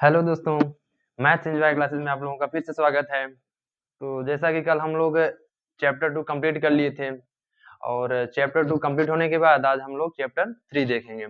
Hello दोस्तों, maths enjoy classes में आप लोगों का फिर से स्वागत है। तो जैसा कि कल हम लोग चैप्टर 2 कंप्लीट कर लिए थे और चैप्टर 2 कंप्लीट होने के बाद आज हम लोग चैप्टर 3 देखेंगे।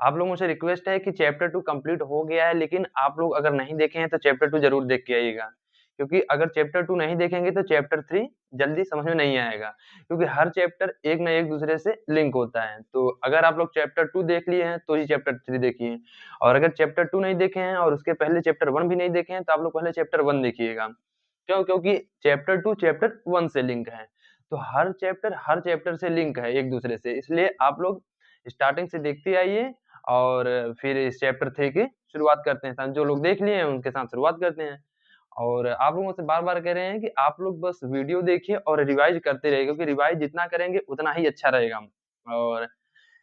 आप लोगों से रिक्वेस्ट है कि चैप्टर 2 कंप्लीट हो गया है, लेकिन आप लोग अगर नहीं देखे हैं तो चैप्टर 2 ज़रूर देख के आइएगा। क्योंकि अगर चैप्टर 2 नहीं देखेंगे तो चैप्टर 3 जल्दी समझ में नहीं आएगा, क्योंकि हर चैप्टर एक ना एक दूसरे से लिंक होता है। तो अगर आप लोग चैप्टर 2 देख लिए हैं तो ही चैप्टर 3 देखिए, और अगर चैप्टर 2 नहीं देखे हैं और उसके पहले चैप्टर 1 भी नहीं देखे हैं तो आप लोग पहले चैप्टर 1 देखिएगा। क्यों? क्योंकि चैप्टर 2 चैप्टर 1 से लिंक है। तो हर चैप्टर से लिंक है एक दूसरे से, इसलिए आप लोग स्टार्टिंग से देखते आइए और फिर इस चैप्टर 3 की शुरुआत करते हैं। जो लोग देख लिए हैं उनके साथ शुरुआत करते हैं। और आप लोगों से बार-बार कह रहे हैं कि आप लोग बस वीडियो देखिए और रिवाइज़ करते रहिए, क्योंकि रिवाइज़ जितना करेंगे उतना ही अच्छा रहेगा। और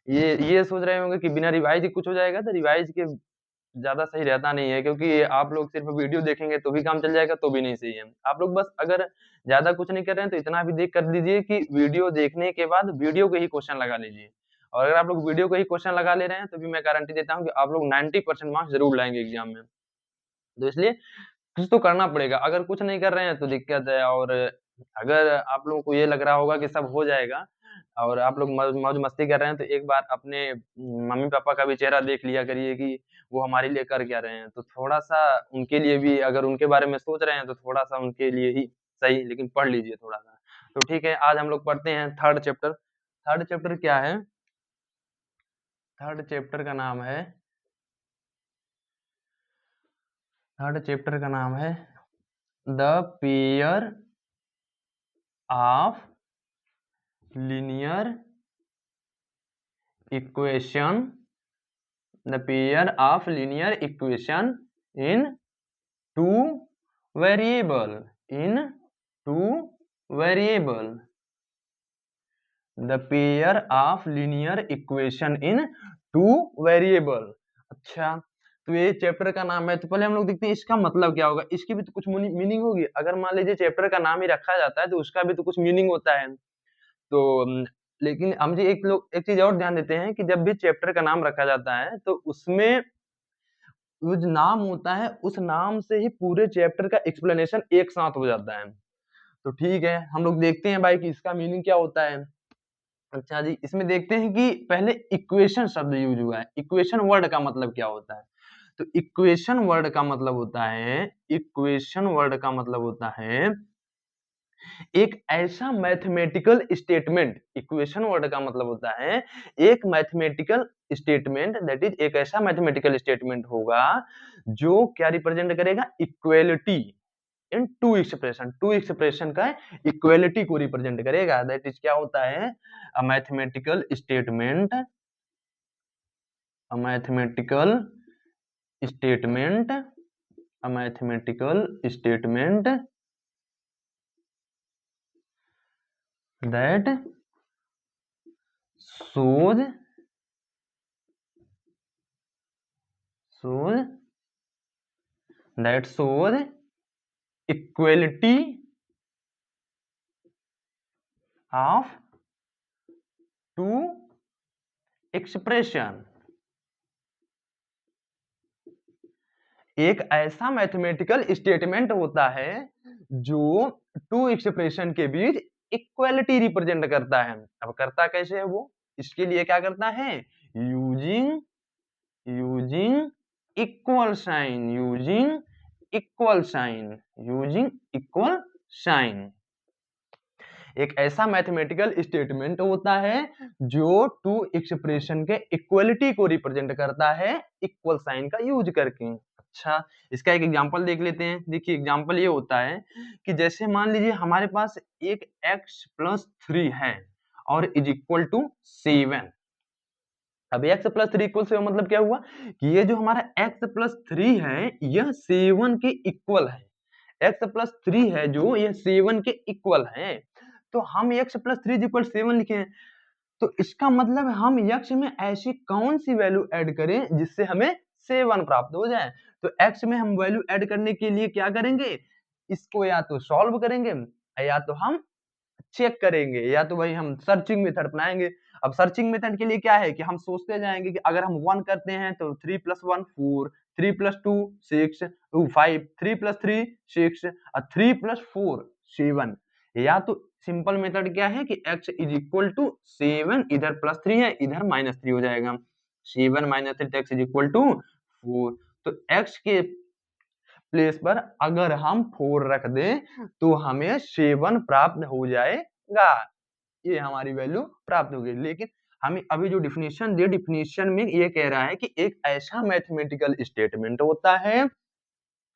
ये सोच रहे होंगे कि बिना रिवाइज़ ही कुछ हो जाएगा, तो रिवाइज़ के ज़्यादा सही रहता नहीं है, क्योंकि आप लोग सिर्फ़ वीडियो देखेंगे तो भी काम चल जाएगा, तो भी नहीं सही है। आप लोग बस अगर ज़्यादा कुछ नहीं कर रहे हैं तो इतना भी देख कर लीजिए कि वीडियो देखने के बाद वीडियो के ही क्वेश्चन लगा लीजिए। और अगर आप लोग वीडियो के ही क्वेश्चन लगा ले रहे हैं तो भी मैं गारंटी देता हूँ कि आप लोग 90% मार्क्स ज़रूर लाएँगे एग्ज़ाम में। तो इसलिए कुछ तो करना पड़ेगा, अगर कुछ नहीं कर रहे हैं तो दिक्कत है। और अगर आप लोगों को ये लग रहा होगा कि सब हो जाएगा और आप लोग मौज-मस्ती कर रहे हैं, तो एक बार अपने मम्मी-पापा का भी चेहरा देख लिया करिए कि वो हमारे लिए कर क्या रहे हैं। तो थोड़ा-सा उनके लिए भी, अगर उनके बारे में सोच रहे हैं, तो थोड़ा-सा उनके लिए ही सही, लेकिन पढ़ लीजिए थोड़ा-सा। तो ठीक है, आज हम लोग पढ़ते हैं 3rd चैप्टर। 3rd चैप्टर क्या है? 3rd चैप्टर का नाम है 3rd चैप्टर का नाम है the pair of linear equation the pair of linear equation in two variable in two variable the pair of linear equation in two variable। अच्छा, तो ये चैप्टर का नाम है, तो पहले हम लोग देखते हैं इसका मतलब क्या होगा। इसकी भी तो कुछ मीनिंग होगी। अगर मान लीजिए चैप्टर का नाम ही रखा जाता है तो उसका भी तो कुछ मीनिंग होता है। तो लेकिन हम जी एक चीज़ और ध्यान देते हैं कि जब भी चैप्टर का नाम रखा जाता है तो उसमें वो जो नाम होता है उस नाम से ही पूरे चैप्टर का एक्सप्लेनेशन एक साथ हो जाता है। तो ठीक है, हम लोग देखते हैं भाई कि इसका मीनिंग क्या होता है। अच्छा जी, इसमें देखते हैं कि पहले इक्वेशन शब्द यूज़ हुआ है। इक्वेशन वर्ड का मतलब क्या होता है? तो इक्वेशन वर्ड का मतलब होता है एक ऐसा मैथमेटिकल स्टेटमेंट। इक्वेशन वर्ड का मतलब होता है एक मैथमेटिकल स्टेटमेंट, दैट इज एक ऐसा मैथमेटिकल स्टेटमेंट होगा जो क्या रिप्रेजेंट करेगा? इक्वेलिटी इन टू एक्सप्रेशन का इक्वेलिटी को रिप्रेजेंट करेगा। दैट इज क्या होता है? A mathematical statement a mathematical statement a mathematical statement that shows shows that shows equality of two expression। एक ऐसा मैथमेटिकल स्टेटमेंट होता है जो टू एक्सप्रेशन के बीच इक्वालिटी रिप्रेजेंट करता है। अब करता कैसे है वो? इसके लिए क्या करता है? Using using equal sign using equal sign using equal sign. एक ऐसा मैथमेटिकल स्टेटमेंट होता है जो टू एक्सप्रेशन के इक्वलिटी को रिप्रेजेंट करता है इक्वल साइन का यूज करके। अच्छा, इसका एक एग्जांपल देख लेते हैं। देखिए, एग्जांपल ये होता है कि जैसे मान लीजिए हमारे पास एक x प्लस 3 है और इज इक्वल टू 7। अब x प्लस 3 इक्वल 7 मतलब क्या हुआ कि ये जो हमारा x प्लस 3 है यह 7 के इक्वल है। x प्लस 3 है जो यह 7 के इक्वल है। तो हम x प्लस 3 इक्वल 7 लिखे हैं। तो इसका मतलब हम x में ऐसी कौन सी वैल्यू ऐड करें जिससे हमें 7 प्राप्त हो जाए। तो x में हम वैल्यू ऐड करने के लिए क्या करेंगे? इसको या तो सॉल्व करेंगे या तो हम चेक करेंगे, या तो भाई हम सर्चिंग मेथड अपनाएंगे। अब सर्चिंग मेथड के लिए क्या है कि हम सोचते जाएंगे कि अगर हम 1 करते हैं तो 3 + 1 4, 3 + 2 6 5 3 + 3 6 और 3 + 4 7। या तो सिंपल मेथड क्या है कि x = 7, इधर +3 है इधर -3 हो जाएगा, 7 - 3 x = 4। तो x के प्लेस पर अगर हम 4 रख दें तो हमें 7 प्राप्त हो जाएगा, ये हमारी वैल्यू प्राप्त हो गई। लेकिन हमें अभी जो डिफिनेशन दी, डिफिनेशन में ये कह रहा है कि एक ऐसा मैथमेटिकल स्टेटमेंट होता है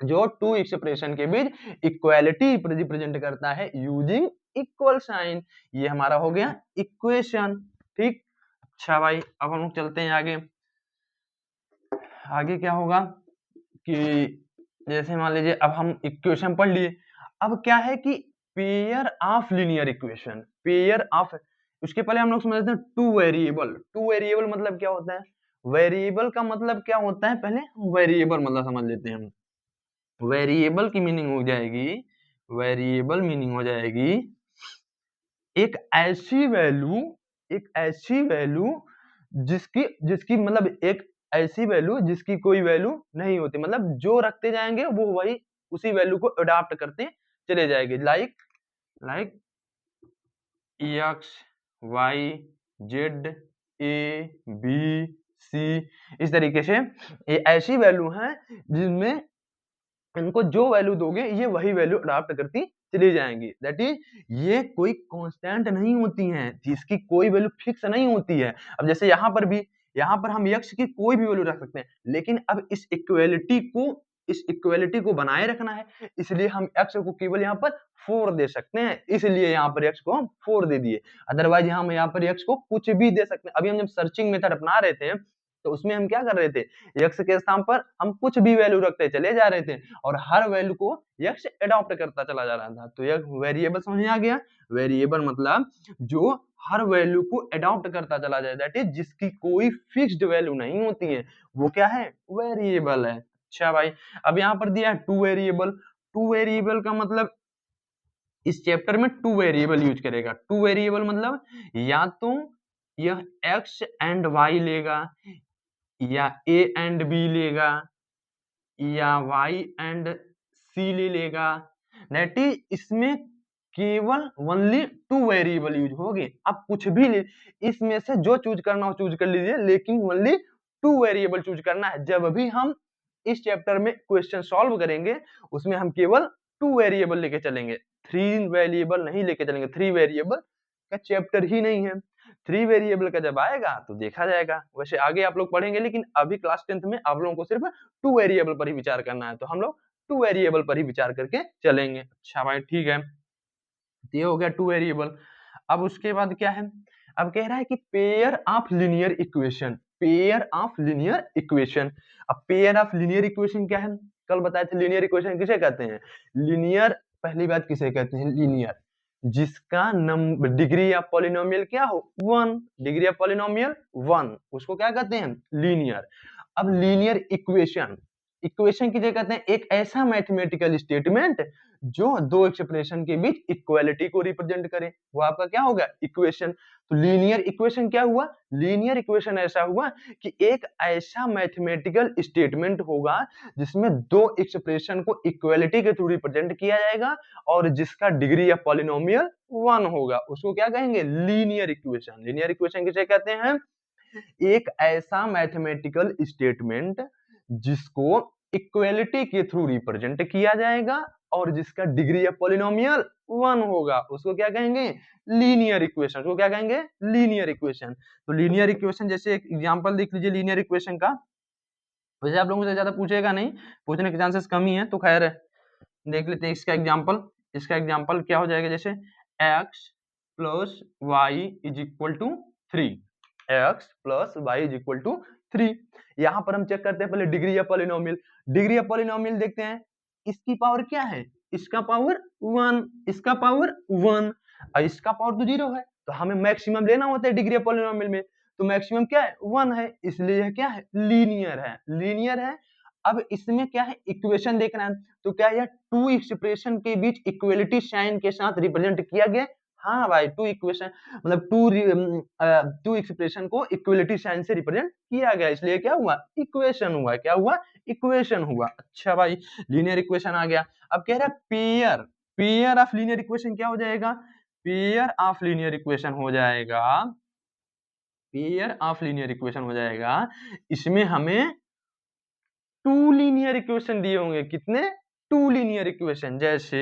जो टू एक्सप्रेशन के बीच इक्वालिटी रिप्रेजेंट करता है यूजिंग इक्वल साइन। ये हमारा हो गया इक्वेशन। ठीक, अच्छा भाई अब हम लोग चलते हैं आगे। आगे क्या होगा कि जैसे मान लीजिए अब हम इक्वेशन पढ़ लिए, अब क्या है कि pair of linear equation, pair of, उसके पहले हम लोग समझते हैं टू वेरिएबल। टू वेरिएबल मतलब क्या होता है, वेरिएबल का मतलब क्या होता है, पहले वेरिएबल मतलब समझ लेते हैं हम। वेरिएबल की मीनिंग हो जाएगी, वेरिएबल मीनिंग हो जाएगी एक ऐसी वैल्यू, एक ऐसी वैल्यू जिसकी जिसकी मतलब एक ऐसी वैल्यू जिसकी कोई वैल्यू नहीं होती, मतलब जो रखते जाएंगे वो वही उसी वैल्यू को अडॉप्ट करते चले जाएंगे। Like X Y Z A B C, इस तरीके से ये ऐसी वैल्यू हैं जिनमें इनको जो वैल्यू दोगे ये वही वैल्यू अडॉप्ट करती चली जाएंगी। दैट इज ये कोई कांस्टेंट नहीं होती हैं, जिसकी कोई वैल्यू फिक्स नहीं होती है। अब जैसे यहाँ पर भी, यहाँ पर हम x की कोई भी वैल्यू रख सकते हैं, लेकिन अब इस इक्वालिटी को बनाए रखना है, इसलिए हम x को केवल यहाँ पर 4 दे सकते हैं, इसलिए यहाँ पर x को हम 4 दे दिए। अदरवाइज हम यहाँ पर x को कुछ भी दे सकते हैं। अभी हम जब सर्चिंग मेथड अपना रहे थे तो उसमें हम क्या कर रहे थे, x के स्थान पर हम कुछ भी वैल्यू रखते चले जा रहे थे और हर वैल्यू को x अडॉप्ट करता चला जा रहा था। तो यह वेरिएबल समझ में आ गया। वेरिएबल मतलब जो हर वैल्यू को अडॉप्ट करता चला जाए, दैट इज जिसकी कोई फिक्स्ड वैल्यू नहीं होती है, वो क्या है, वेरिएबल है। अच्छा भाई अब यहाँ पर दिया है टू वेरिएबल। टू वेरिएबल का मतलब इस चैप्टर में टू वेरिएबल यूज करेगा। टू वेरिएबल मतलब या तो यह x एंड y लेगा, या a एंड b लेगा, या y एंड c ले लेगा। दैट इज इसमें केवल ओनली टू वेरिएबल यूज होंगे। आप कुछ भी ले, इसमें से जो चूज करना हो चूज कर लीजिए, लेकिन ओनली टू वेरिएबल चूज करना है। जब भी हम इस चैप्टर में क्वेश्चन सॉल्व करेंगे उसमें हम केवल टू वेरिएबल लेके चलेंगे, थ्री वेरिएबल नहीं लेके चलेंगे। थ्री वेरिएबल का चैप्टर ही नहीं है। थ्री वेरिएबल का जब आएगा तो देखा जाएगा, वैसे आगे आप लोग पढ़ेंगे, लेकिन अभी क्लास 10th में आप लोगों को सिर्फ टू वेरिएबल पर ही विचार करना है, तो हम लोग टू वेरिएबल पर ही विचार करके चलेंगे। अच्छा भाई ठीक है, ये हो गया टू वेरिएबल। अब उसके बाद क्या है, अब कह रहा है कि pair of linear equation, pair of linear equation. अब पेयर ऑफ लीनियर इक्वेशन क्या है, कल बताए थे लीनियर इक्वेशन किसे कहते हैं, लीनियर, पहली बात किसे कहते हैं, लीनियर जिसका नंबर डिग्री ऑफ पॉलिनोमियल क्या हो 1, डिग्री ऑफ पॉलिनोमियल 1, उसको क्या कहते हैं, लीनियर। अब लीनियर इक्वेशन, इक्वेशन किसे कहते हैं, एक ऐसा मैथमेटिकल स्टेटमेंट जो दो एक्सप्रेशन के बीच इक्वालिटी को रिप्रेजेंट करे, वो आपका क्या होगा, इक्वेशन। तो लीनियर इक्वेशन क्या हुआ, लीनियर इक्वेशन ऐसा हुआ कि एक ऐसा मैथमेटिकल स्टेटमेंट होगा जिसमें दो एक्सप्रेशन को इक्वालिटी के थ्रू रिप्रेजेंट किया जाएगा और जिसका डिग्री ऑफ पॉलिनोमियल 1 होगा, उसको क्या कहेंगे, लीनियर इक्वेशन। लीनियर इक्वेशन किसे कहते हैं, एक ऐसा मैथमेटिकल स्टेटमेंट जिसको इक्वालिटी के थ्रू रिप्रेजेंट किया जाएगा और जिसका डिग्री ऑफ पॉलिनोमियल 1 होगा, उसको क्या कहेंगे, लीनियर इक्वेशन। उसको क्या कहेंगे, लीनियर इक्वेशन। तो लीनियर इक्वेशन जैसे एक एग्जांपल देख लीजिए लीनियर इक्वेशन का, वैसे आप लोगों से ज्यादा पूछेगा नहीं, पूछने के चांसेस कम ही है, तो खैर देख लेते हैं इसका एग्जांपल। इसका एग्जांपल क्या हो जाएगा, जैसे x plus Y is equal to 3, x plus Y is equal to 3। यहाँ पर हम चेक करते हैं पहले degree of polynomial. Degree of polynomial देखते हैं, इसकी पावर क्या है, इसका पावर 1, इसका पावर 1 और इसका पावर तो 0 है, तो हमें मैक्सिमम लेना होता है डिग्री ऑफ पॉलिनोमियल में, तो मैक्सिमम क्या है, 1 है, इसलिए यह क्या है, लीनियर है, लीनियर है। अब इसमें क्या है, इक्वेशन देखना है, तो क्या यह टू एक्सप्रेशन के बीच इक्वलिटी साइन के साथ रिप्रेजेंट किया गया, हाँ भाई, टू इक्वेशन मतलब टू एक्सप्रेशन को इक्वलिटी साइन से रिप्रेजेंट किया गया, इसलिए क्या हुआ, इक्वेशन हुआ। क्या हुआ, इक्वेशन हुआ। अच्छा भाई, लीनियर इक्वेशन आ गया। अब कह रहा है pair, pair of linear equation क्या हो जाएगा, पेयर ऑफ लीनियर इक्वेशन हो जाएगा, पेयर ऑफ लीनियर इक्वेशन हो जाएगा। इसमें हमें टू लीनियर इक्वेशन दिए होंगे, कितने, टू लीनियर इक्वेशन। जैसे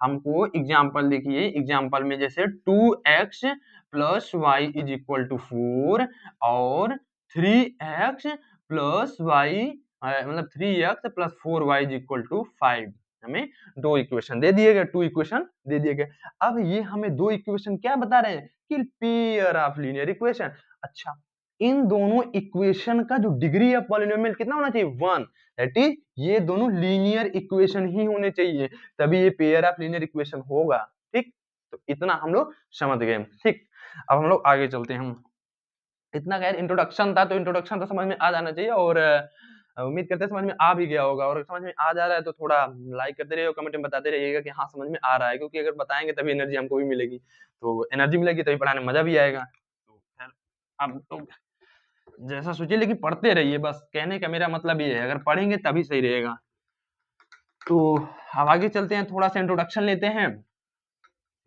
हमको एग्जांपल देखिए, एग्जांपल में जैसे 2x plus Y is equal to 4 और 3x प्लस वाई मतलब 3x plus 4y is equal to 5, हमें दो इक्वेशन दे दिए गए, टू इक्वेशन दे दिए गए। अब ये हमें दो इक्वेशन क्या बता रहे हैं कि पेयर ऑफ लीनियर इक्वेशन। अच्छा, इन दोनों इक्वेशन का जो डिग्री ऑफ पॉलिनोमियल कितना होना चाहिए, 1, दैट इज ये दोनों लीनियर इक्वेशन ही होने चाहिए, तभी ये पेयर ऑफ लीनियर इक्वेशन होगा। ठीक, तो इतना हम लोग समझ गए। ठीक, अब हम लोग आगे चलते हैं। इतना खैर इंट्रोडक्शन था, तो इंट्रोडक्शन तो समझ में आ जाना चाहिए, और उम्मीद करते हैं समझ में आ भी गया होगा। और समझ में आ जा रहा है तो थोड़ा लाइक करते रहिए, कमेंट में बताते रहिएगा कि हाँ समझ में आ रहा है, क्योंकि अगर बताएंगे तभी एनर्जी हमको भी मिलेगी, तो एनर्जी मिलेगी तभी पढ़ाने में मजा भी आएगा। तो खैर अब तो जैसा सोचिए, लेकिन पढ़ते रहिए, बस कहने का मेरा मतलब ये है, अगर पढ़ेंगे तभी सही रहेगा। तो अब आगे चलते हैं, थोड़ा सा इंट्रोडक्शन लेते हैं।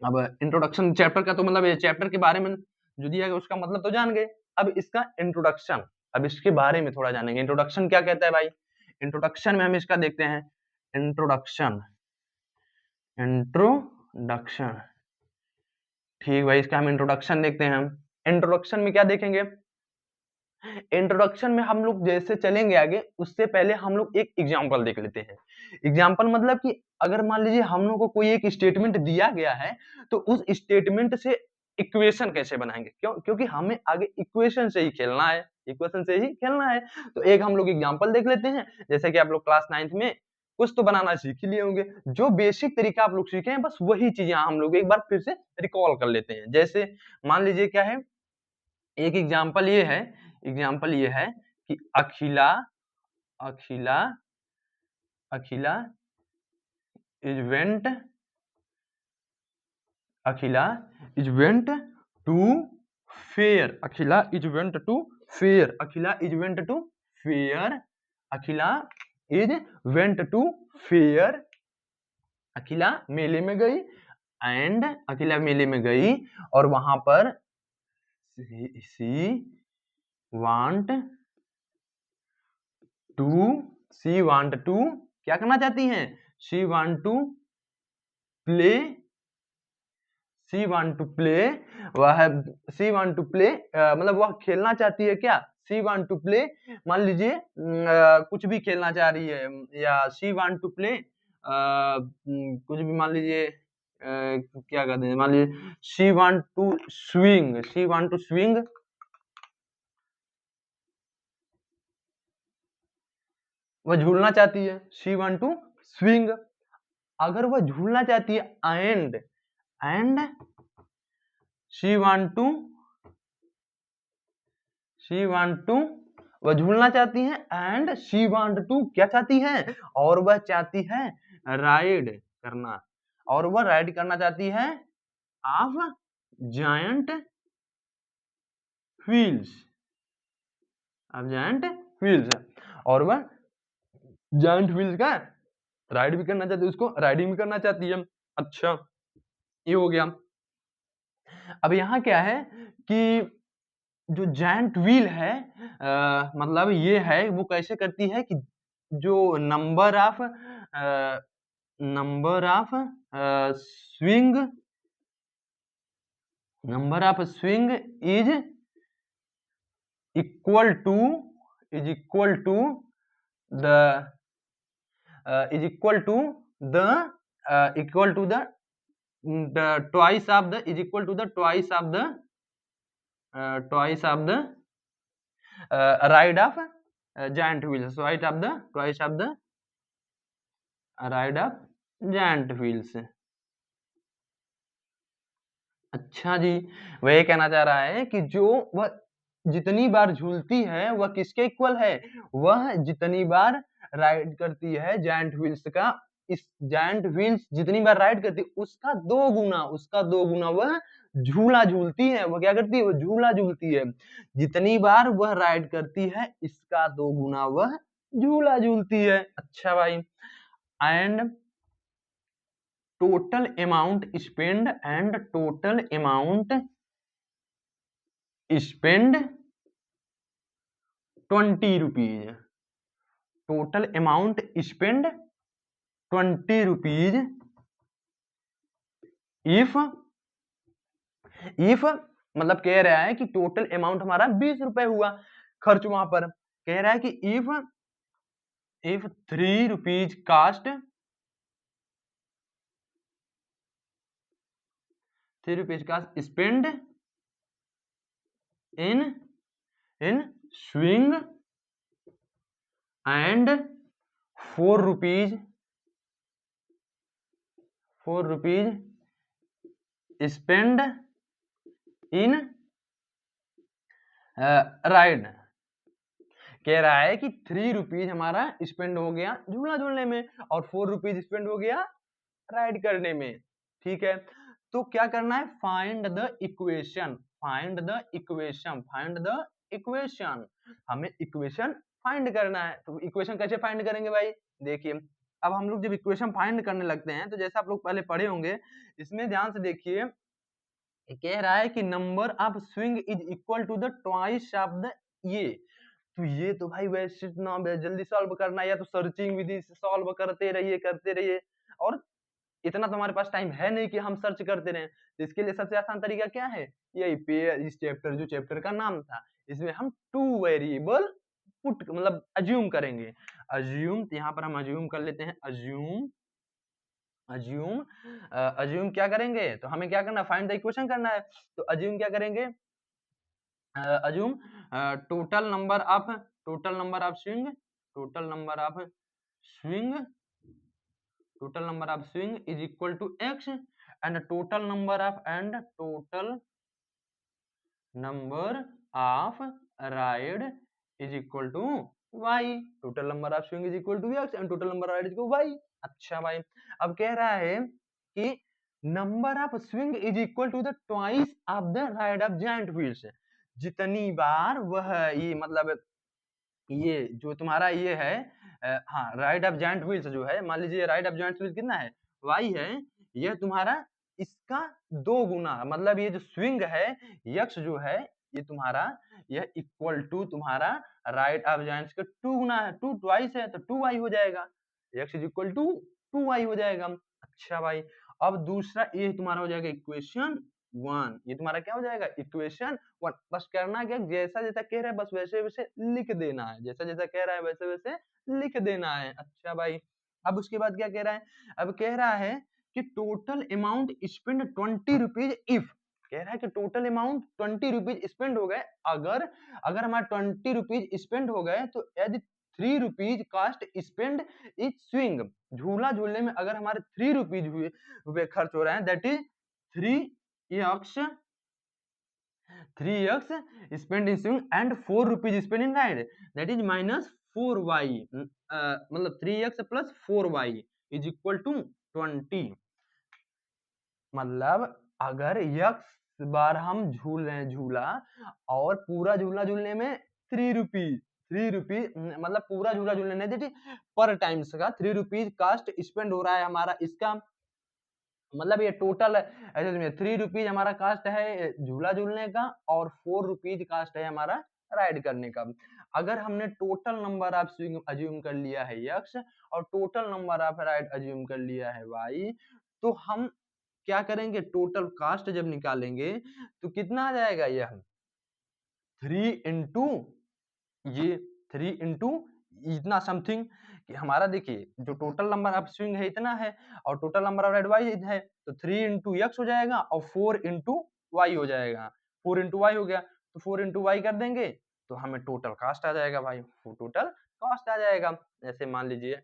अब इंट्रोडक्शन चैप्टर का तो मतलब ये चैप्टर के बारे में जो दिया गया उसका मतलब तो जान गए। अब इसका इंट्रोडक्शन, अब इसके बारे में थोड़ा जानेंगे। इंट्रोडक्शन क्या कहता है भाई, इंट्रोडक्शन में हम इसका देखते हैं, इंट्रोडक्शन, इंट्रोडक्शन। ठीक भाई, इसका हम इंट्रोडक्शन देखते हैं। हम इंट्रोडक्शन में क्या देखेंगे, इंट्रोडक्शन में हम लोग जैसे चलेंगे आगे, उससे पहले हम लोग एक एग्जांपल देख लेते हैं। एग्जांपल मतलब कि अगर मान लीजिए हम लोग को कोई एक स्टेटमेंट दिया गया है, तो उस स्टेटमेंट से इक्वेशन कैसे बनाएंगे, क्योंकि हमें आगे इक्वेशन से ही खेलना है, इक्वेशन से ही खेलना है। तो एक हम लोग एग्जांपल देख लेते हैं। जैसे कि आप लोग क्लास 9th में कुछ तो बनाना सीख ही लिए होंगे, जो बेसिक तरीका आप लोग सीखे हैं, बस वही चीजें हम लोग एक बार फिर से रिकॉल कर लेते हैं। जैसे मान लीजिए क्या है, एक एग्जांपल ये है, एग्जांपल ये है कि Akhila, Akhila, Akhila is went, Akhila is went to fair, Akhila is went to fair, Akhila is went to fair, Akhila is went to fair. Akhila मेले में गई, एंड अखिला मेले में गई और वहां पर she want to, she want to क्या करना चाहती हैं, she want to play, she want to play, वह सी वांट टू प्ले मतलब वह खेलना चाहती है क्या, सी वांट टू प्ले, मान लीजिए कुछ भी खेलना चाह रही है, या सी वांट टू प्ले कुछ भी, मान लीजिए क्या कहते हैं, मान लीजिए she want to swing, she want to swing, वह झूलना चाहती है, शी वांट टू स्विंग। अगर वह झूलना चाहती है and she want to, she want to, वह झूलना चाहती है, एंड शी वांट टू क्या चाहती है, और वह चाहती है राइड करना, और वह राइड करना चाहती है of giant wheels, of giant wheels, और वह जायंट व्हील्स का राइड भी करना चाहती है, उसको राइडिंग भी करना चाहती है। अच्छा, ये हो गया। अब यहाँ क्या है कि जो जायंट व्हील है मतलब ये है, वो कैसे करती है कि जो number of swing, number of swing is equal to, is equal to the is equal to the equal to the twice of the, is equal to the twice of the twice of the ride of giant wheels, twice of the, twice of the ride of giant wheels। अच्छा जी, वह ये कहना चाह रहा है कि जो वह जितनी बार झूलती है वह किसके इक्वल है, वह जितनी बार राइड करती है जायंट व्हील्स का इस जायंट व्हील्स जितनी बार राइड करती है उसका 2 गुना वह झूला झूलती है। वो क्या करती है? वो झूला झूलती है। जितनी बार वह राइड करती है इसका 2 गुना वह झूला झूलती है। अच्छा भाई, and total amount spend and total amount spend 20 rupees. Total amount spend 20 rupees if मतलब कह रहा है कि टोटल अमाउंट हमारा 20 रुपए हुआ खर्च वहां पर। कह रहा है कि if 3 rupees cost 3 rupees cost spend in swing and 4 rupees spend in ride. कह रहा है कि 3 रुपीज हमारा स्पेंड हो गया झूला झूलने में और 4 रुपीज स्पेंड हो गया राइड करने में। ठीक है, तो क्या करना है? Find the equation. हमें इक्वेशन फाइंड करना है। तो इक्वेशन कैसे फाइंड करेंगे भाई? देखिए, अब हम लोग जब इक्वेशन फाइंड करने लगते हैं तो जैसा आप लोग पहले पढ़े होंगे, इसमें ध्यान से देखिए, कह रहा है कि number of swing is equal to the twice of the ये। तो ये तो भाई वैसे इतना जल्दी सॉल्व करना है, या तो सर्चिंग विधि से सॉल्व करते रहिए और इतना तो हमारे पास टाइम है नहीं कि हम सर्च करते रहें। तो इसके लिए सबसे आसान तरीका क्या है? यही पेयर, इस चैप्टर का नाम था, इसमें हम 2 वेरिएबल पुट मतलब अज्यूम करेंगे। अज्यूम, यहाँ पर हम अज्यूम कर लेते हैं। अज्यूम क्या करेंगे? तो हमें क्या करना? फाइंड द इक्वेशन करना है। तो अज्यूम क्या करेंगे? Assume total number of swing is equal to x and total number of ride is equal to y। Total number of swing is equal to x and total number of ride is equal to y। अच्छा भाई, अब कह रहा है कि number of swing is equal to the twice of the ride of giant wheels. जितनी बार वह ये मतलब ये जो तुम्हारा ये है हाँ, राइड ऑफ जायंट व्हील्स जो है, मान लीजिए राइड ऑफ जायंट व्हील्स कितना है? y है। यह तुम्हारा इसका 2 गुना, मतलब ये जो स्विंग है यक्स जो है ये तुम्हारा, यह इक्वल टू तुम्हारा राइड ऑफ जायंट्स का 2 गुना है। 2 ट्वाइस है तो 2y हो जाएगा। x is equal to 2y हो जाएगा। अच्छा भाई, अब दूसरा ये तुम्हारा हो जाएगा इक्वेशन 1। ये तुम्हारा क्या हो जाएगा? इक्वेशन 1। बस करना क्या, जैसा जैसा कह रहा है बस वैसे वैसे लिख देना है। जैसा जैसा कह रहा है वैसे वैसे लिख देना है। अच्छा भाई, अब उसके बाद क्या कह रहा है? अब कह रहा है कि total amount spend 20 rupees if. कह रहा है कि टोटल अमाउंट 20 रुपीज स्पेंड हो गए अगर हमारे 20 रुपीज स्पेंड हो गए तो यदि 3 rupees cost spend is swing. झूला झूलने में अगर हमारे 3 रुपए खर्च हो रहे हैं, that is 3x spent in swing and 4 rupees spent in ride, that is minus 4y। मतलब 3x plus 4y is equal to 20। मतलब अगर x बार हम झूल रहे हैं झूला और पूरा झूला झूलने में 3 रुपीज मतलब पूरा झूला झूलने में पर टाइम्स का 3 रुपीज कास्ट स्पेंड हो रहा है हमारा, इसका मतलब ये टोटल ऐसे समझिए 3 रुपीज हमारा कास्ट है झूला झूलने का और 4 रुपीज कास्ट है हमारा राइड करने का। अगर हमने total number of swing assume कर लिया है x और total number of ride assume कर लिया है y, तो हम क्या करेंगे? टोटल कास्ट जब निकालेंगे तो कितना आ जाएगा? यह 3 इंटू ये 3 इंटू इतना समथिंग कि हमारा देखिए जो टोटल नंबर ऑफ स्विंग है इतना है और total number of ride Y है, तो 3 इंटू एक्स हो जाएगा और 4 इंटू वाई हो जाएगा। 4 इंटू वाई हो गया तो 4 इंटू वाई कर देंगे तो हमें टोटल कास्ट आ जाएगा भाई, टोटल कास्ट आ जाएगा। जैसे मान लीजिए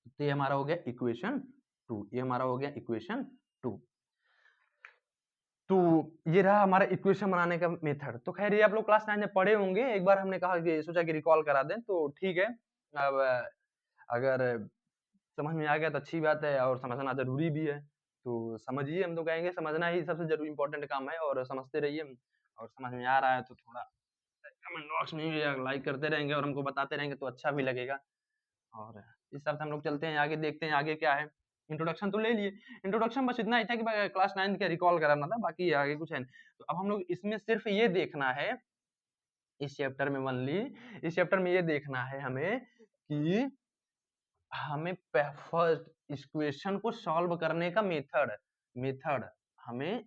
तो ये हमारा हो गया इक्वेशन 2। ये हमारा हो गया इक्वेशन 2। तो ये रहा हमारा इक्वेशन बनाने का मेथड। तो खैर ये आप लोग क्लास 9 में पढ़े होंगे, एक बार हमने कहा कि सोचा कि रिकॉल करा दें तो ठीक है। अब अगर समझ में आ गया तो अच्छी बात है, और समझना ज़रूरी भी है। तो समझिए, हम तो कहेंगे समझना ही सबसे ज़रूरी इम्पोर्टेंट काम है, और समझते रहिए, और समझ में आ रहा है तो थोड़ा कमेंट बॉक्स में भी लाइक करते रहेंगे और हमको बताते रहेंगे तो अच्छा भी लगेगा। और इस हिसाब से हम लोग चलते हैं आगे, देखते हैं आगे क्या है। इंट्रोडक्शन तो ले लिए, इंट्रोडक्शन बस इतना ही था कि क्लास 9 का रिकॉल कराना था, बाकी आगे कुछ है नहीं। तो अब हम लोग इसमें सिर्फ ये देखना है, इस चैप्टर में ओनली, इस चैप्टर में ये देखना है हमें कि हमें फर्स्ट इक्वेशन को सॉल्व करने का मेथड, हमें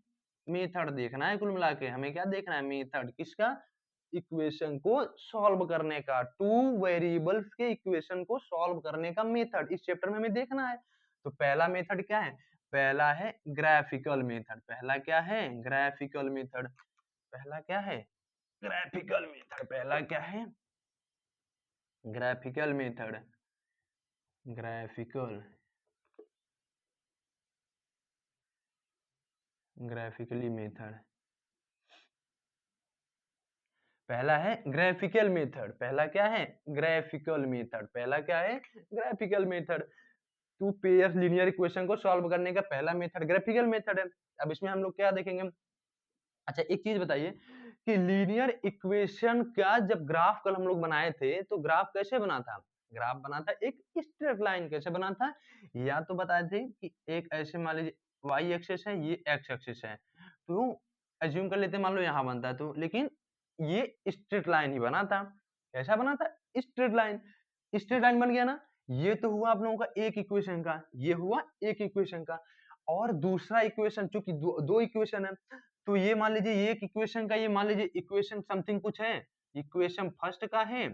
मेथड देखना है। कुल मिला के हमें क्या देखना है, मेथड किसका, इक्वेशन को सॉल्व करने का, टू वेरिएबल्स के इक्वेशन को सॉल्व करने का मेथड इस चैप्टर में हमें देखना है। तो पहला मेथड क्या है, पहला है ग्राफिकल मेथड। पहला क्या है, ग्राफिकल मेथड। पहला क्या है, ग्राफिकल मेथड। पहला क्या है, graphical method, graphical, graphically method. पहला है ग्राफिकल मेथड। पहला क्या है, ग्राफिकल मेथड। पहला क्या है, graphical method. Two pair linear equation को सॉल्व करने का पहला मेथड ग्राफिकल मेथड है। अब इसमें हम लोग क्या देखेंगे, अच्छा एक चीज बताइए कि लीनियर इक्वेशन का जब ग्राफ कल हम लोग बनाए थे तो ग्राफ कैसे बना था, ग्राफ बना था एक स्ट्रेट लाइन। कैसे बना था, या तो बताए थे कि एक ऐसे मान लीजिए y एक्सिस है, ये x एक्सिस है, तो एज्यूम कर लेते हैं मान लो यहाँ बनता है, तो लेकिन ये स्ट्रेट लाइन ही बना था। कैसा बना था, स्ट्रेट लाइन। स्ट्रेट लाइन बन गया ना, ये तो हुआ आप लोगों का एक इक्वेशन का, ये हुआ एक इक्वेशन का। और दूसरा इक्वेशन, चूंकि दो इक्वेशन है, तो ये मान लीजिए ये एक इक्वेशन का, ये मान लीजिए इक्वेशन समथिंग कुछ है, इक्वेशन फर्स्ट का है।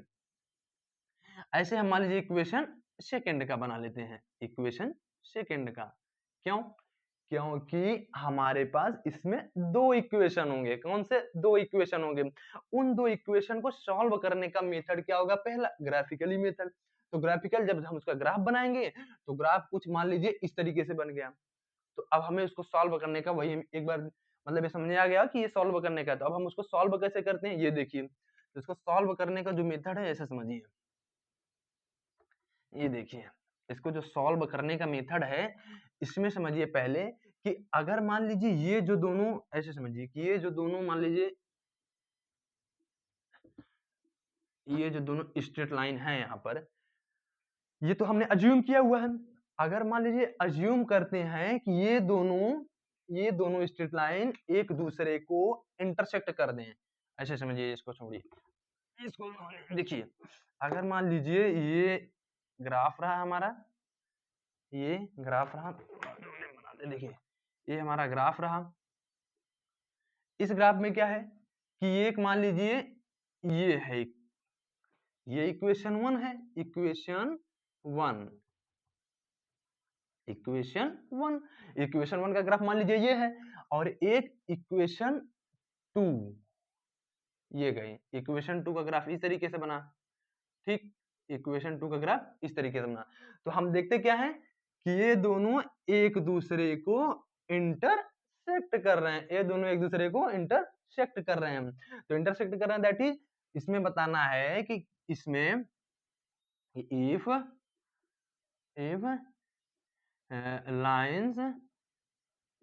ऐसे हम मान लीजिए इक्वेशन सेकंड का बना लेते हैं, इक्वेशन सेकंड का। क्यों, क्योंकि हमारे पास इसमें दो इक्वेशन होंगे। कौन से दो इक्वेशन होंगे, उन दो इक्वेशन को सॉल्व करने का मेथड क्या होगा, पहला ग्राफिकली मेथड। तो ग्राफिकल जब हम उसका ग्राफ बनाएंगे तो ग्राफ कुछ मान लीजिए इस तरीके से बन गया, तो अब हमें उसको सॉल्व करने का, वही एक बार मतलब ये समझ आ गया कि ये सॉल्व करने का है। तो अब हम उसको सॉल्व कैसे करते हैं, ये देखिए। तो इसको सॉल्व करने का जो मेथड है ऐसे समझिए, ये देखिए, इसको जो सॉल्व करने का मेथड है इसमें समझिए पहले कि अगर मान लीजिए ये जो दोनों, ऐसे समझिए कि ये जो दोनों मान लीजिए, ये जो दोनों स्ट्रेट लाइन है यहाँ पर, ये तो हमने अज्यूम किया हुआ है। अगर मान लीजिए अज्यूम करते हैं कि ये दोनों स्ट्रेट लाइन एक दूसरे को इंटरसेक्ट कर दें, ऐसे समझिए, इसको छोड़िए, इसको देखिए। अगर मान लीजिए ये ग्राफ रहा हमारा, ये ग्राफ रहा, बनाते देखिए, ये हमारा ग्राफ रहा। इस ग्राफ में क्या है कि एक मान लीजिए ये है, ये इक्वेशन 1 है, इक्वेशन 1, इक्वेशन 1 का ग्राफ मान लीजिए ये है, और एक इक्वेशन 2, ये गई इक्वेशन 2 का ग्राफ इस तरीके से बना। ठीक, इक्वेशन 2 का ग्राफ इस तरीके से बना। तो हम देखते क्या है कि ये दोनों एक दूसरे को इंटरसेक्ट कर रहे हैं, ये दोनों एक दूसरे को इंटरसेक्ट कर रहे हैं। तो इंटरसेक्ट कर रहे हैं, दैट इज, इसमें बताना है कि इसमें इफ लाइंस,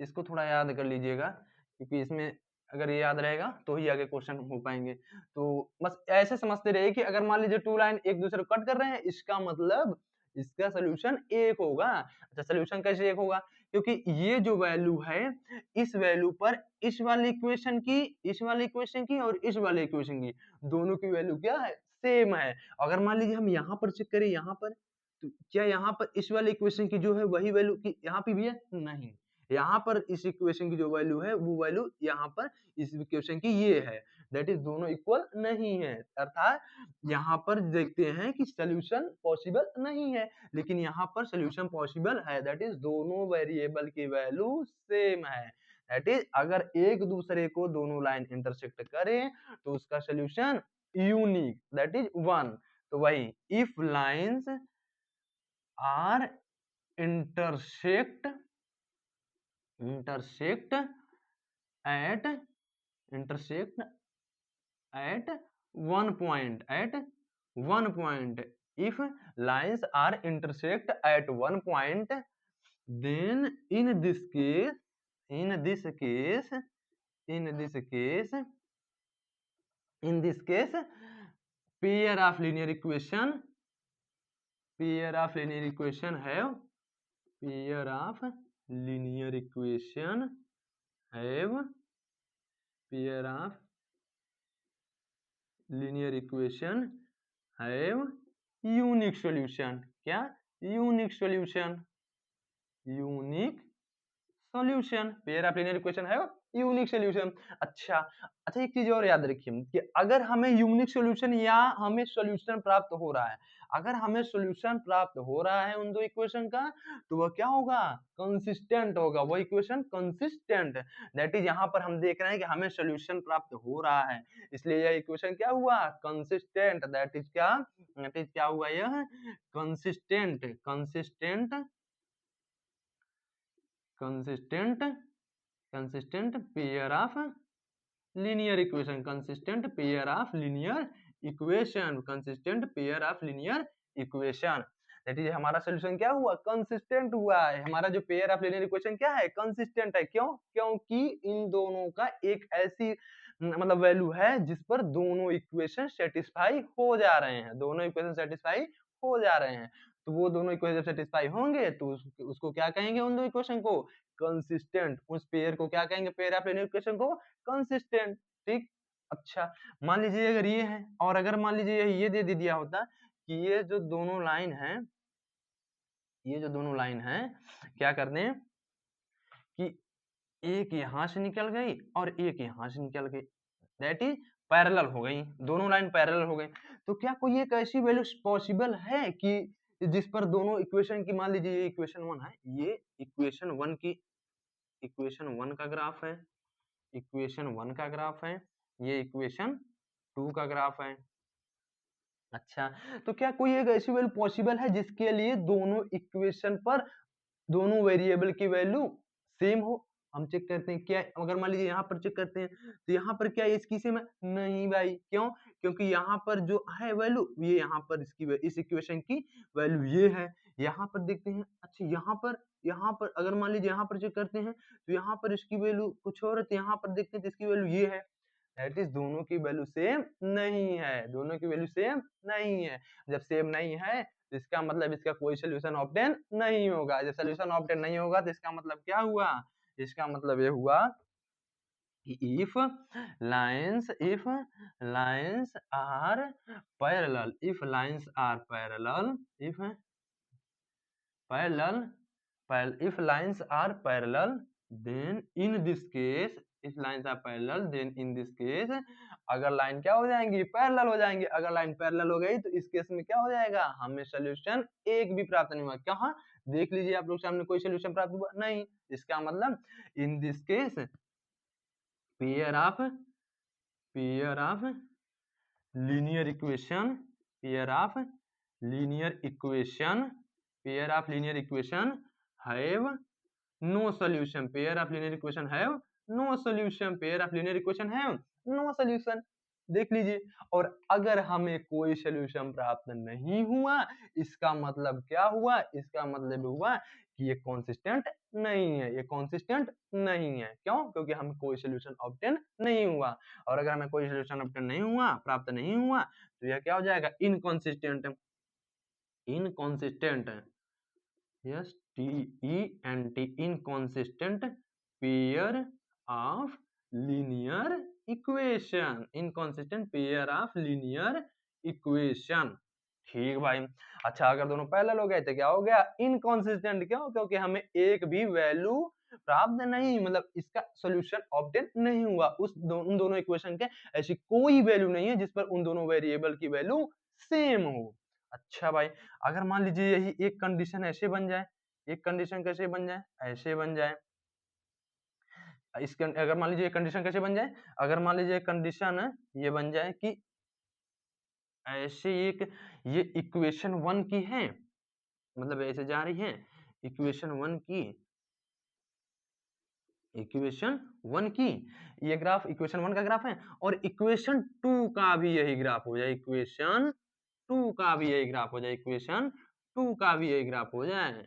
इसको थोड़ा याद कर लीजिएगा क्योंकि इसमें अगर ये याद रहेगा तो ही आगे क्वेश्चन हो पाएंगे। तो बस ऐसे समझते रहिए कि अगर मान लीजिए टू लाइन एक दूसरे को कट कर रहे हैं, इसका मतलब इसका सोल्यूशन एक होगा। अच्छा, सोल्यूशन कैसे एक होगा, क्योंकि ये जो वैल्यू है, इस वैल्यू पर इस वाली इक्वेशन की, इस वाली इक्वेशन की और इस वाली इक्वेशन की दोनों की वैल्यू क्या है, सेम है। अगर मान लीजिए हम यहाँ पर चेक करें, यहाँ पर, तो क्या यहाँ पर इस वाले इक्वेशन की जो है वही वैल्यू की यहाँ पे भी है, नहीं। यहाँ पर इस इक्वेशन की जो वैल्यू है वो वैल्यू यहाँ पर इस इक्वेशन की ये है, दैट इज दोनों इक्वल नहीं है। अर्थात यहाँ पर देखते हैं कि सोल्यूशन पॉसिबल नहीं है, लेकिन यहाँ पर सोल्यूशन पॉसिबल है, दैट इज दोनों वेरिएबल की वैल्यू सेम है। दैट इज अगर एक दूसरे को दोनों लाइन इंटरसेक्ट करें तो उसका सोल्यूशन यूनिक, दैट इज 1। तो वही if lines are intersect at intersect at one point if lines are intersect at one point, then in this case pair of linear equation have unique solution. क्या? unique solution. Pair of linear equation है unique solution. अच्छा, एक चीज और याद रखिए कि अगर हमें यूनिक सॉल्यूशन या हमें सॉल्यूशन प्राप्त हो रहा है, अगर हमें सॉल्यूशन प्राप्त हो रहा है उन दो इक्वेशन का, तो वह क्या होगा? कंसिस्टेंट होगा, वो इक्वेशन कंसिस्टेंट। दैट इज यहाँ पर हम देख रहे हैं कि हमें सॉल्यूशन प्राप्त हो रहा है, इसलिए यह इक्वेशन क्या हुआ? कंसिस्टेंट। दैट इज क्या हुआ? यह consistent pair of linear equation. Consistent pair of linear equation. That is हमारा सोल्यूशन क्या हुआ? कंसिस्टेंट हुआ है। हमारा जो पेयर ऑफ लीनियर इक्वेशन क्या है? कंसिस्टेंट है। क्यों? क्योंकि इन दोनों का एक ऐसी मतलब वैल्यू है जिस पर दोनों इक्वेशन सेटिस्फाई हो जा रहे हैं, तो वो दोनों इक्वेशन सेटिस्फाई होंगे तो उसको क्या कहेंगे? उन दो इक्वेशन को कंसिस्टेंट। उस पेयर को क्या कहेंगे? पेयर ऑफ लीनियर इक्वेशन को कंसिस्टेंट। ठीक। अच्छा, मान लीजिए अगर ये है, और अगर मान लीजिए ये दे दिया होता कि ये जो दोनों लाइन है क्या करते हैं कि एक यहां से निकल गई और एक यहां से निकल गई, दैट इज पैरेलल हो गई, दोनों लाइन पैरेलल हो गई। तो क्या कोई एक ऐसी वैल्यू पॉसिबल है कि जिस पर दोनों इक्वेशन की, मान लीजिए ये इक्वेशन 1 है, ये इक्वेशन 1 का ग्राफ है, ये इक्वेशन 2 का ग्राफ है। अच्छा, तो क्या कोई एक ऐसी वैल्यू पॉसिबल है जिसके लिए दोनों इक्वेशन पर दोनों वेरिएबल की वैल्यू सेम हो? हम चेक करते हैं क्या, अगर मान लीजिए यहाँ पर चेक करते हैं तो यहाँ पर क्या इसकी सेम है? नहीं भाई। क्यों? क्योंकि यहाँ पर जो है वैल्यू, ये यहाँ पर इस इक्वेशन की वैल्यू ये है। यहाँ पर देखते हैं, अच्छा यहाँ पर अगर मान लीजिए यहाँ पर चेक करते हैं तो यहाँ पर इसकी वैल्यू कुछ और है, तो यहाँ पर देखते हैं तो इसकी वैल्यू ये है। दैट इज दोनों की वैल्यू सेम नहीं है। जब सेम नहीं है तो इसका मतलब इसका कोई सोल्यूशन ऑब्टेन नहीं होगा। जब सोल्यूशन ऑब्टेन नहीं होगा तो इसका मतलब क्या हुआ? इसका मतलब ये हुआ कि if lines are parallel, then in this case, अगर लाइन क्या हो जाएंगी? पैरेलल हो जाएंगी। अगर लाइन पैरेलल हो गई तो इस केस में क्या हो जाएगा? हमें सोल्यूशन एक भी प्राप्त नहीं हुआ। कहाँ देख लीजिए आप लोग सामने, कोई सोल्यूशन प्राप्त हुआ नहीं। इसका मतलब in this case pair of linear equation have no solution. देख लीजिए। और अगर हमें कोई सोल्यूशन प्राप्त नहीं हुआ, इसका मतलब क्या हुआ? इसका मतलब हुआ कि ये कंसिस्टेंट नहीं है। क्यों? क्योंकि हमें कोई सोल्यूशन ऑब्टेन नहीं हुआ, और अगर हमें कोई सोल्यूशन ऑब्टेन नहीं हुआ, प्राप्त नहीं हुआ, तो यह क्या हो जाएगा? Inconsistent. Yes, TENT, inconsistent pair of linear equation. ठीक भाई। अच्छा, अगर दोनों पैरेलल हो गए तो क्या हो गया? इनकंसिस्टेंट। क्यों? क्योंकि हमें एक भी वैल्यू प्राप्त नहीं, मतलब इसका सॉल्यूशन ऑब्टेन नहीं हुआ। उन दोनों इक्वेशन के ऐसी कोई वैल्यू नहीं है जिस पर उन दोनों वेरिएबल की वैल्यू सेम हो। अच्छा भाई, अगर मान लीजिए यही एक कंडीशन ऐसे बन जाए, एक कंडीशन कैसे बन जाए? ऐसे बन जाए। अगर मान लीजिए कंडीशन कैसे बन जाए? अगर मान लीजिए कंडीशन ये बन जाए कि ऐसे एक, ये इक्वेशन 1 की है, मतलब ऐसे जा रही है इक्वेशन 1 की, ये ग्राफ इक्वेशन 1 का ग्राफ है, और इक्वेशन 2 का भी यही ग्राफ हो जाए। इक्वेशन टू का भी यही ग्राफ हो जाए, इक्वेशन टू का भी यही ग्राफ हो जाए,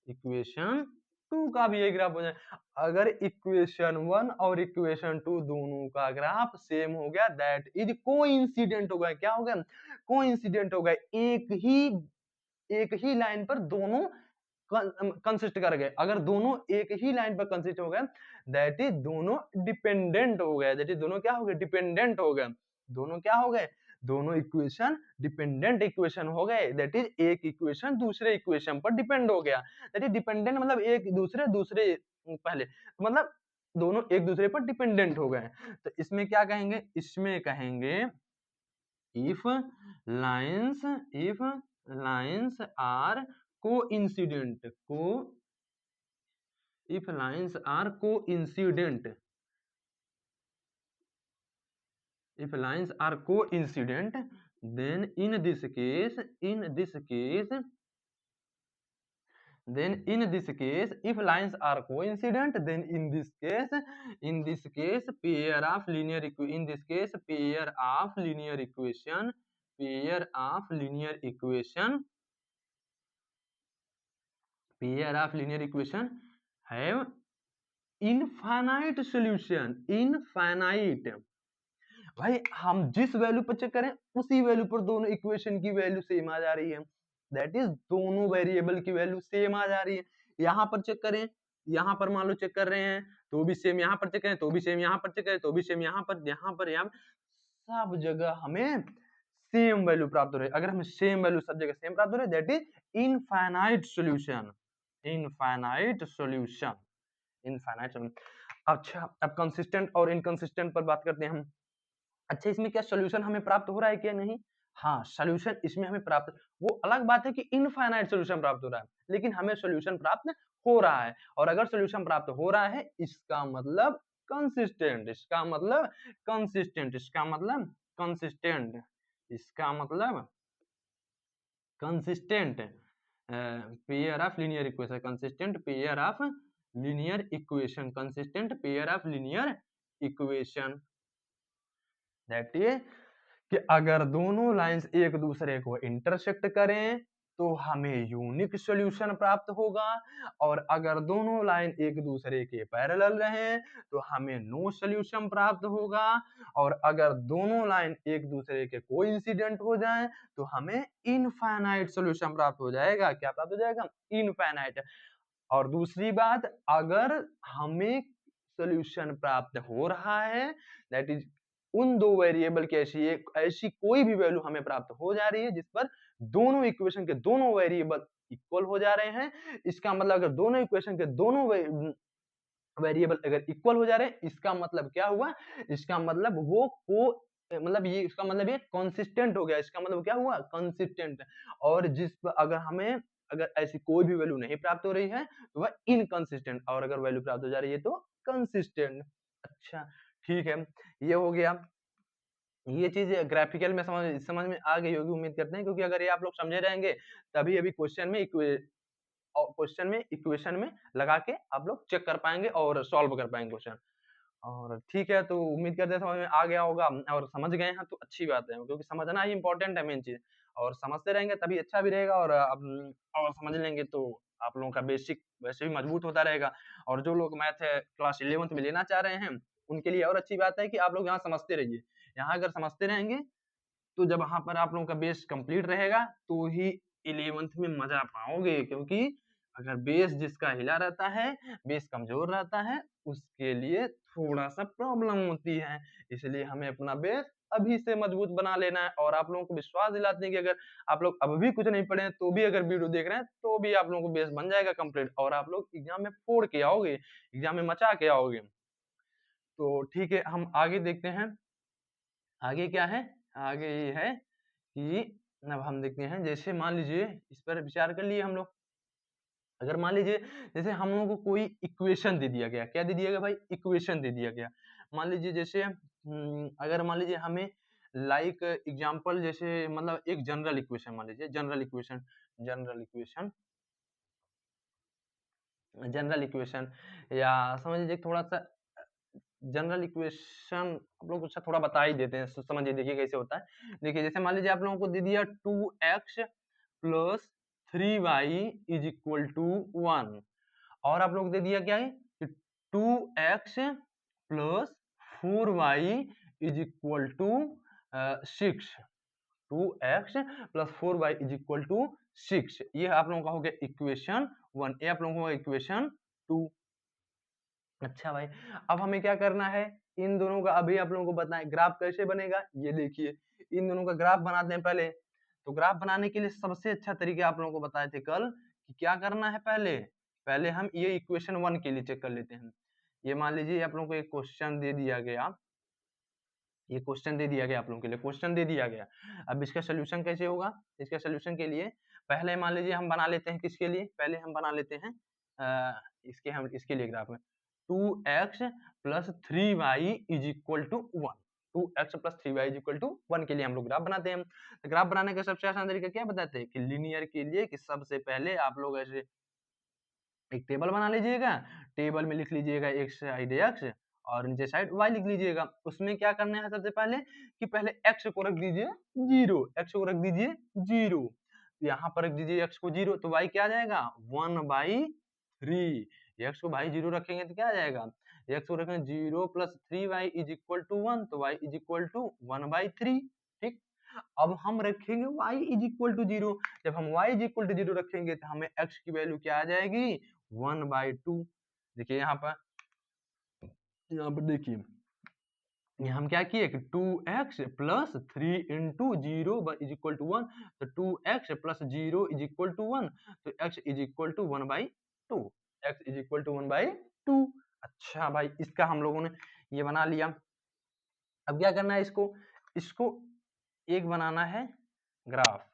इक्वेशन टू का भी यही ग्राफ हो जाए। अगर इक्वेशन वन और इक्वेशन टू दोनों का ग्राफ सेम हो गया, दैट इज कोइंसिडेंट हो गया। क्या हो गया? कोइंसिडेंट हो गया। एक ही लाइन पर दोनों कंसिस्ट कर गए। अगर दोनों एक ही लाइन पर कंसिस्ट हो गए, दैट इज दोनों डिपेंडेंट हो गए। दैट इज दोनों क्या हो गए? डिपेंडेंट हो गए। दोनों क्या हो गए? दोनों इक्वेशन डिपेंडेंट इक्वेशन हो गए। दैट इज एक इक्वेशन दूसरे इक्वेशन पर डिपेंड हो गया। दैट इज डिपेंडेंट मतलब एक दूसरे दूसरे पहले, मतलब दोनों एक दूसरे पर डिपेंडेंट हो गए। तो इसमें क्या कहेंगे? इसमें कहेंगे if lines are coincident if lines are coincident then in this case if lines are coincident, then in this case pair of linear equation have infinite solution. Infinite भाई, हम जिस वैल्यू पर चेक करें उसी वैल्यू पर दोनों equation की value same आ जा रही है। दैट इज दोनों वेरिएबल की वैल्यू सेम आ जा रही है। यहाँ पर चेक करें, यहाँ पर मान लो चेक कर रहे हैं तो भी सेम, यहाँ पर चेक करें तो भी सेम, यहाँ पर चेक करें तो भी सेम, यहाँ पर सब जगह हमें सेम वैल्यू प्राप्त हो रही है। अगर हमें सेम वैल्यू सब जगह सेम प्राप्त हो रही है, that is infinite solution. Infinite solution. अच्छा, अब कंसिस्टेंट और इनकंसिस्टेंट पर बात करते हैं हम। अच्छा, इसमें क्या सॉल्यूशन हमें प्राप्त हो रहा है क्या? नहीं। हाँ, सॉल्यूशन इसमें हमें प्राप्त, वो अलग बात है कि इनफाइनाइट सॉल्यूशन प्राप्त हो रहा है, लेकिन हमें सॉल्यूशन प्राप्त हो रहा है। और अगर सॉल्यूशन प्राप्त हो रहा है, इसका मतलब कंसिस्टेंट, इसका मतलब कंसिस्टेंट, इसका मतलब कंसिस्टेंट, इसका मतलब consistent pair of linear equation, consistent pair of linear equation, consistent pair of linear equation. That is कि अगर दोनों लाइंस एक दूसरे को इंटरसेक्ट करें तो हमें यूनिक सॉल्यूशन प्राप्त होगा, और अगर दोनों लाइन एक दूसरे के पैरेलल रहें तो हमें नो सॉल्यूशन प्राप्त होगा, और अगर दोनों लाइन एक दूसरे के कोइंसिडेंट हो जाएं तो हमें इनफाइनाइट सॉल्यूशन प्राप्त हो जाएगा। क्या प्राप्त हो जाएगा? इनफाइनाइट। और दूसरी बात, अगर हमें सॉल्यूशन प्राप्त हो रहा है, दैट इज उन दो वेरिएबल की ऐसी कोई भी वैल्यू हमें प्राप्त हो जा रही है जिस पर दोनों इक्वेशन के दोनों वेरिएबल इक्वल हो जा रहे हैं। इसका मतलब अगर दोनों इक्वेशन के दोनों वेरिएबल अगर इक्वल हो जा रहे हैं, इसका मतलब क्या हुआ? इसका मतलब वो मतलब ये, इसका मतलब ये कंसिस्टेंट हो गया। इसका मतलब क्या हुआ? कंसिस्टेंट। और जिस पर अगर हमें अगर ऐसी कोई भी वैल्यू नहीं प्राप्त हो रही है तो वह इनकंसिस्टेंट, और अगर वैल्यू प्राप्त हो जा रही है तो कंसिस्टेंट। अच्छा, ठीक है, ये हो गया। ये चीज ग्राफिकल में समझ में आ गई होगी उम्मीद करते हैं, क्योंकि अगर ये आप लोग समझे रहेंगे तभी अभी क्वेश्चन में इक्वेशन में लगा के आप लोग चेक कर पाएंगे और सॉल्व कर पाएंगे क्वेश्चन। और ठीक है, तो उम्मीद करते हैं समझ में आ गया होगा, और समझ गए हैं तो अच्छी बात है, क्योंकि समझना ही इंपॉर्टेंट है, मेन चीज। और समझते रहेंगे तभी अच्छा भी रहेगा, और समझ लेंगे तो आप लोगों का बेसिक वैसे भी मजबूत होता रहेगा। और जो लोग मैथ क्लास 11th में लेना चाह रहे हैं उनके लिए और अच्छी बात है कि आप लोग यहाँ समझते रहिए। यहाँ अगर समझते रहेंगे तो जब वहां पर आप लोगों का बेस कंप्लीट रहेगा तो ही 11th में मजा पाओगे, क्योंकि अगर बेस जिसका हिला रहता है, बेस कमजोर रहता है, उसके लिए थोड़ा सा प्रॉब्लम होती है। इसलिए हमें अपना बेस अभी से मजबूत बना लेना है, और आप लोगों को विश्वास दिलाते हैं कि अगर आप लोग अब भी कुछ नहीं पढ़े हैं तो भी अगर वीडियो देख रहे हैं तो भी आप लोगों को बेस बन जाएगा कंप्लीट, और आप लोग एग्जाम में फोड़ के आओगे, एग्जाम में मचा के आओगे। तो ठीक है, हम आगे देखते हैं। आगे क्या है? आगे ये है कि अब हम देखते हैं, जैसे मान लीजिए इस पर विचार कर लिए हम लोग। अगर मान लीजिए जैसे हम लोगों को कोई इक्वेशन दे दिया गया, क्या दे दिया गया भाई? इक्वेशन दे दिया गया। मान लीजिए जैसे अगर मान लीजिए हमें लाइक एग्जांपल, जैसे मतलब एक जनरल इक्वेशन मान लीजिए, जनरल इक्वेशन, या समझ लीजिए थोड़ा सा जनरल इक्वेशन आप लोग अच्छा थोड़ा बता ही देते हैं, समझिए देखिए कैसे होता है। देखिए जैसे मान लीजिए आप लोगों को दे दिया 2x plus 3y is equal to 1, और आप लोग दे दिया क्या है कि 2x plus 4y is equal to 6, 2x plus 4y is equal to 6। ये आप लोगों का हो गया इक्वेशन 1, ये आप लोगों का इक्वेशन 2। अच्छा भाई, अब हमें क्या करना है, इन दोनों का अभी आप लोगों को बताएं ग्राफ कैसे बनेगा। ये देखिए इन दोनों का ग्राफ बनाते हैं पहले। तो ग्राफ बनाने के लिए सबसे अच्छा तरीका आप लोगों को बताए थे कल कि क्या करना है, पहले पहले हम ये इक्वेशन 1 के लिए चेक कर लेते हैं। ये मान लीजिए आप लोगों को एक क्वेश्चन दे दिया गया, ये क्वेश्चन दे दिया गया आप लोगों के लिए, क्वेश्चन दे दिया गया। अब इसका सोल्यूशन कैसे होगा, इसका सोल्यूशन के लिए पहले मान लीजिए हम बना लेते हैं, किसके लिए, पहले हम बना लेते हैं हम इसके लिए ग्राफ में 2x plus 3y is equal to 1, 2x plus 3y is equal to 1 के लिए हम लोग ग्राफ बनाते हैं। तो ग्राफ बनाने का सबसे आसान तरीका क्या बताते हैं कि लीनियर के लिए कि सबसे पहले आप लोग ऐसे एक टेबल बना लीजिएगा, टेबल में लिख लीजिएगा एक साइड x और नीचे साइड y लिख लीजिएगा। उसमें क्या करना है सबसे पहले कि पहले x को रख दीजिए 0, x को रख दीजिए 0, यहाँ पर रख दीजिए x को 0, तो y क्या आ जाएगा 1/3। x को भाई 0 रखेंगे तो क्या आ जाएगा, x को रखेंगे 0 plus 3y is equal to 1, तो y इज इक्वल टू 1/3। ठीक, अब हम रखेंगे y इज इक्वल टू 0, जब हम y इज इक्वल टू 0 रखेंगे तो हमें x की वैल्यू क्या आ जाएगी 1/2। देखिए यहाँ पर देखिए ये हम क्या किए कि 2x plus 3 into 0 is equal to 1, तो 2x plus 0 is equal to 1, तो x is equal to 1/2, x is equal to 1/2। अच्छा भाई, इसका हम लोगों ने ये बना लिया। अब क्या करना है, इसको इसको एक बनाना है ग्राफ,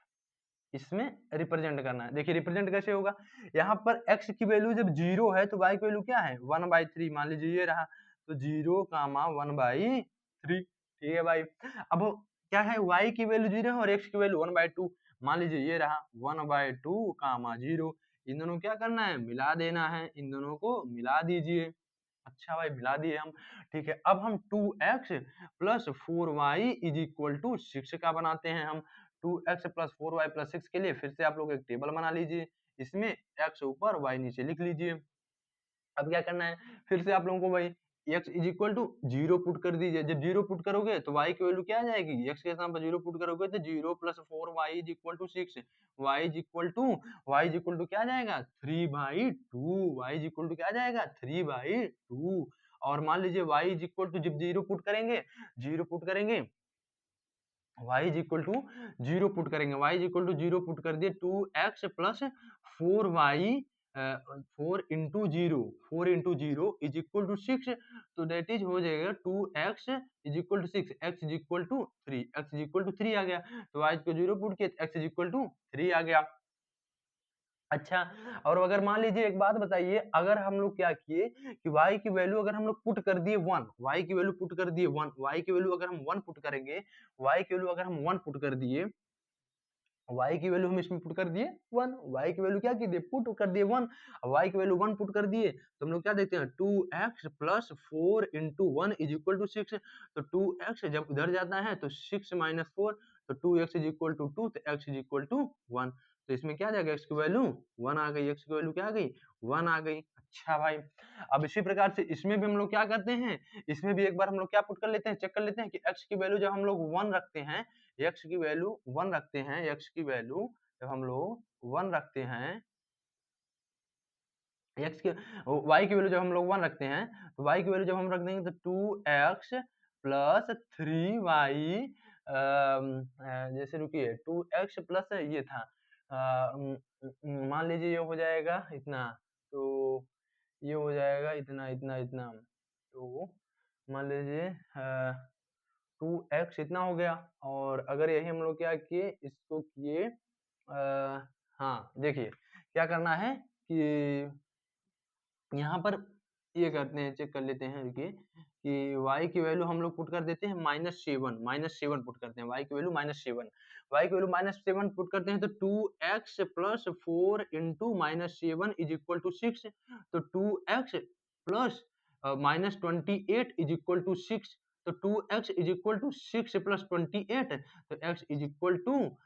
इसमें रिप्रेजेंट करना है। देखिए रिप्रेजेंट कैसे होगा, यहाँ पर x की वैल्यू जब 0 है तो y की वैल्यू क्या है 1/3, मान लीजिए ये रहा, तो 0 कामा 1/3। ठीक है भाई, अब क्या है y की वैल्यू 0 है और x की वैल्यू 1/2, मान लीजिए ये रहा 1/2 कामा 0, इन दोनों क्या करना है मिला देना है, इन दोनों को मिला दीजिए। अच्छा भाई मिला दिए हम। ठीक है, अब हम 2x plus 4y is equal to 6 का बनाते हैं हम। 2x प्लस 4y प्लस 6 के लिए फिर से आप लोग एक टेबल बना लीजिए, इसमें x ऊपर y नीचे लिख लीजिए। अब क्या करना है, फिर से आप लोगों को भाई x is equal to 0 put कर दीजिए, जब 0 पुट करोगे तो y की वैल्यू क्या आ जाएगी, x के स्थान पर 0 पुट करोगे तो 0 plus 4y is equal to 6, y is equal to क्या आ जाएगा 3/2, y इज इक्वल टू क्या आ जाएगा 3/2। और मान लीजिए y इज इक्वल टू जब 0 पुट करेंगे, 0 पुट करेंगे y is equal to 0 put करेंगे, y is equal to 0 put कर दिए 2x plus 4y 4 into 0, 4 into 0 is equal to 6, तो दैट इज हो जाएगा 2x is equal to 6, x is equal to 3, x is equal to 3 आ गया, तो y को 0 पुट किया तो x इज इक्वल टू 3 आ गया। अच्छा, और अगर मान लीजिए एक बात बताइए, अगर हम लोग क्या किए कि y की वैल्यू अगर हम लोग पुट कर दिए 1, y की वैल्यू पुट कर दिए 1, y की वैल्यू अगर हम 1 पुट करेंगे, y की वैल्यू अगर हम 1 पुट कर दिए, y की वैल्यू हम इसमें पुट कर दिए 1, y की वैल्यू क्या की दिए पुट कर दिए 1, y की वैल्यू 1 पुट कर दिए तो हम लोग क्या देखते हैं 2x plus 4 into 1 is equal to 6, तो 2x जब उधर जाता है तो 6 माइनस 4, तो 2x इज इक्वल टू 2, तो x इज इक्वल टू 1, तो इसमें क्या आ जाएगा x की वैल्यू 1 आ गई, x की वैल्यू क्या आ गई 1 आ गई। अच्छा भाई, अब इसी प्रकार से इसमें भी हम लोग क्या करते हैं, इसमें भी एक बार हम लोग क्या पुट कर लेते हैं, चेक कर लेते हैं कि x की वैल्यू जब हम लोग 1 रखते हैं, x की वैल्यू 1 रखते हैं, x की वैल्यू जब हम लोग 1 रखते हैं, x की y की वैल्यू जब हम लोग 1 रखते हैं, तो y की वैल्यू जब हम रख देंगे तो 2x प्लस 3y जैसे रुकिए 2x प्लस ये था मान लीजिए ये हो जाएगा इतना, तो ये हो जाएगा इतना इतना इतना, तो मान लीजिए 2x इतना हो गया, और अगर यही हम लोग क्या किए इसको किए हाँ देखिए क्या करना है कि यहाँ पर ये करते हैं, चेक कर लेते हैं रुकिए कि y की वैल्यू हम लोग पुट कर देते हैं -7 पुट करते हैं, y की वैल्यू -7, y की वैल्यू -7 पुट करते हैं तो 2x plus 4 into -7 is equal to 6, तो 2x plus -28 is equal to 6, तो 2x is equal to 6 plus 28, तो x इज इक्वल टू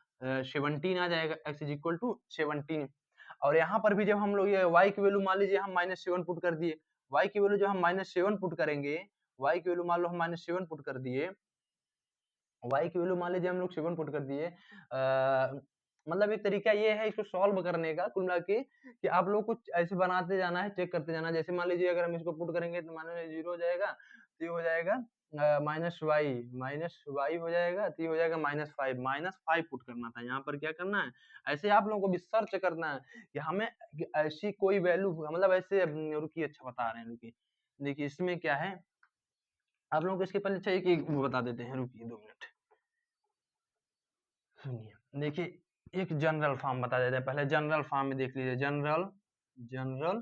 17 आ जाएगा, x इज इक्वल टू 17। और यहाँ पर भी जब हम लोग ये y की वैल्यू मान लीजिए हम -7 पुट कर दिए, y की वैल्यू जब हम -7 पुट करेंगे, y की वैल्यू मान लो हम -7 पुट कर दिए, y की वैल्यू मान लीजिए हम लोग 7 पुट कर दिए, मतलब एक तरीका ये है इसको सॉल्व करने का कुल मिला के कि आप लोग को ऐसे बनाते जाना है, चेक करते जाना है। जैसे मान लीजिए अगर हम इसको पुट करेंगे तो मान लीजिए 0 हो जाएगा, तो ये हो जाएगा -y हो जाएगा, तो ये हो जाएगा -5 पुट करना था। यहाँ पर क्या करना है, ऐसे आप लोगों को भी सर्च करना है कि हमें कि ऐसी कोई वैल्यू मतलब ऐसे रुकिए, अच्छा बता रहे हैं, रुकिए देखिए इसमें क्या है, आप लोगों को इसके पहले चाहिए कि वो बता देते हैं, रुकिए 2 मिनट सुनिए। देखिए एक जनरल फॉर्म बता देते हैं, पहले जनरल फॉर्म में देख लीजिए, जनरल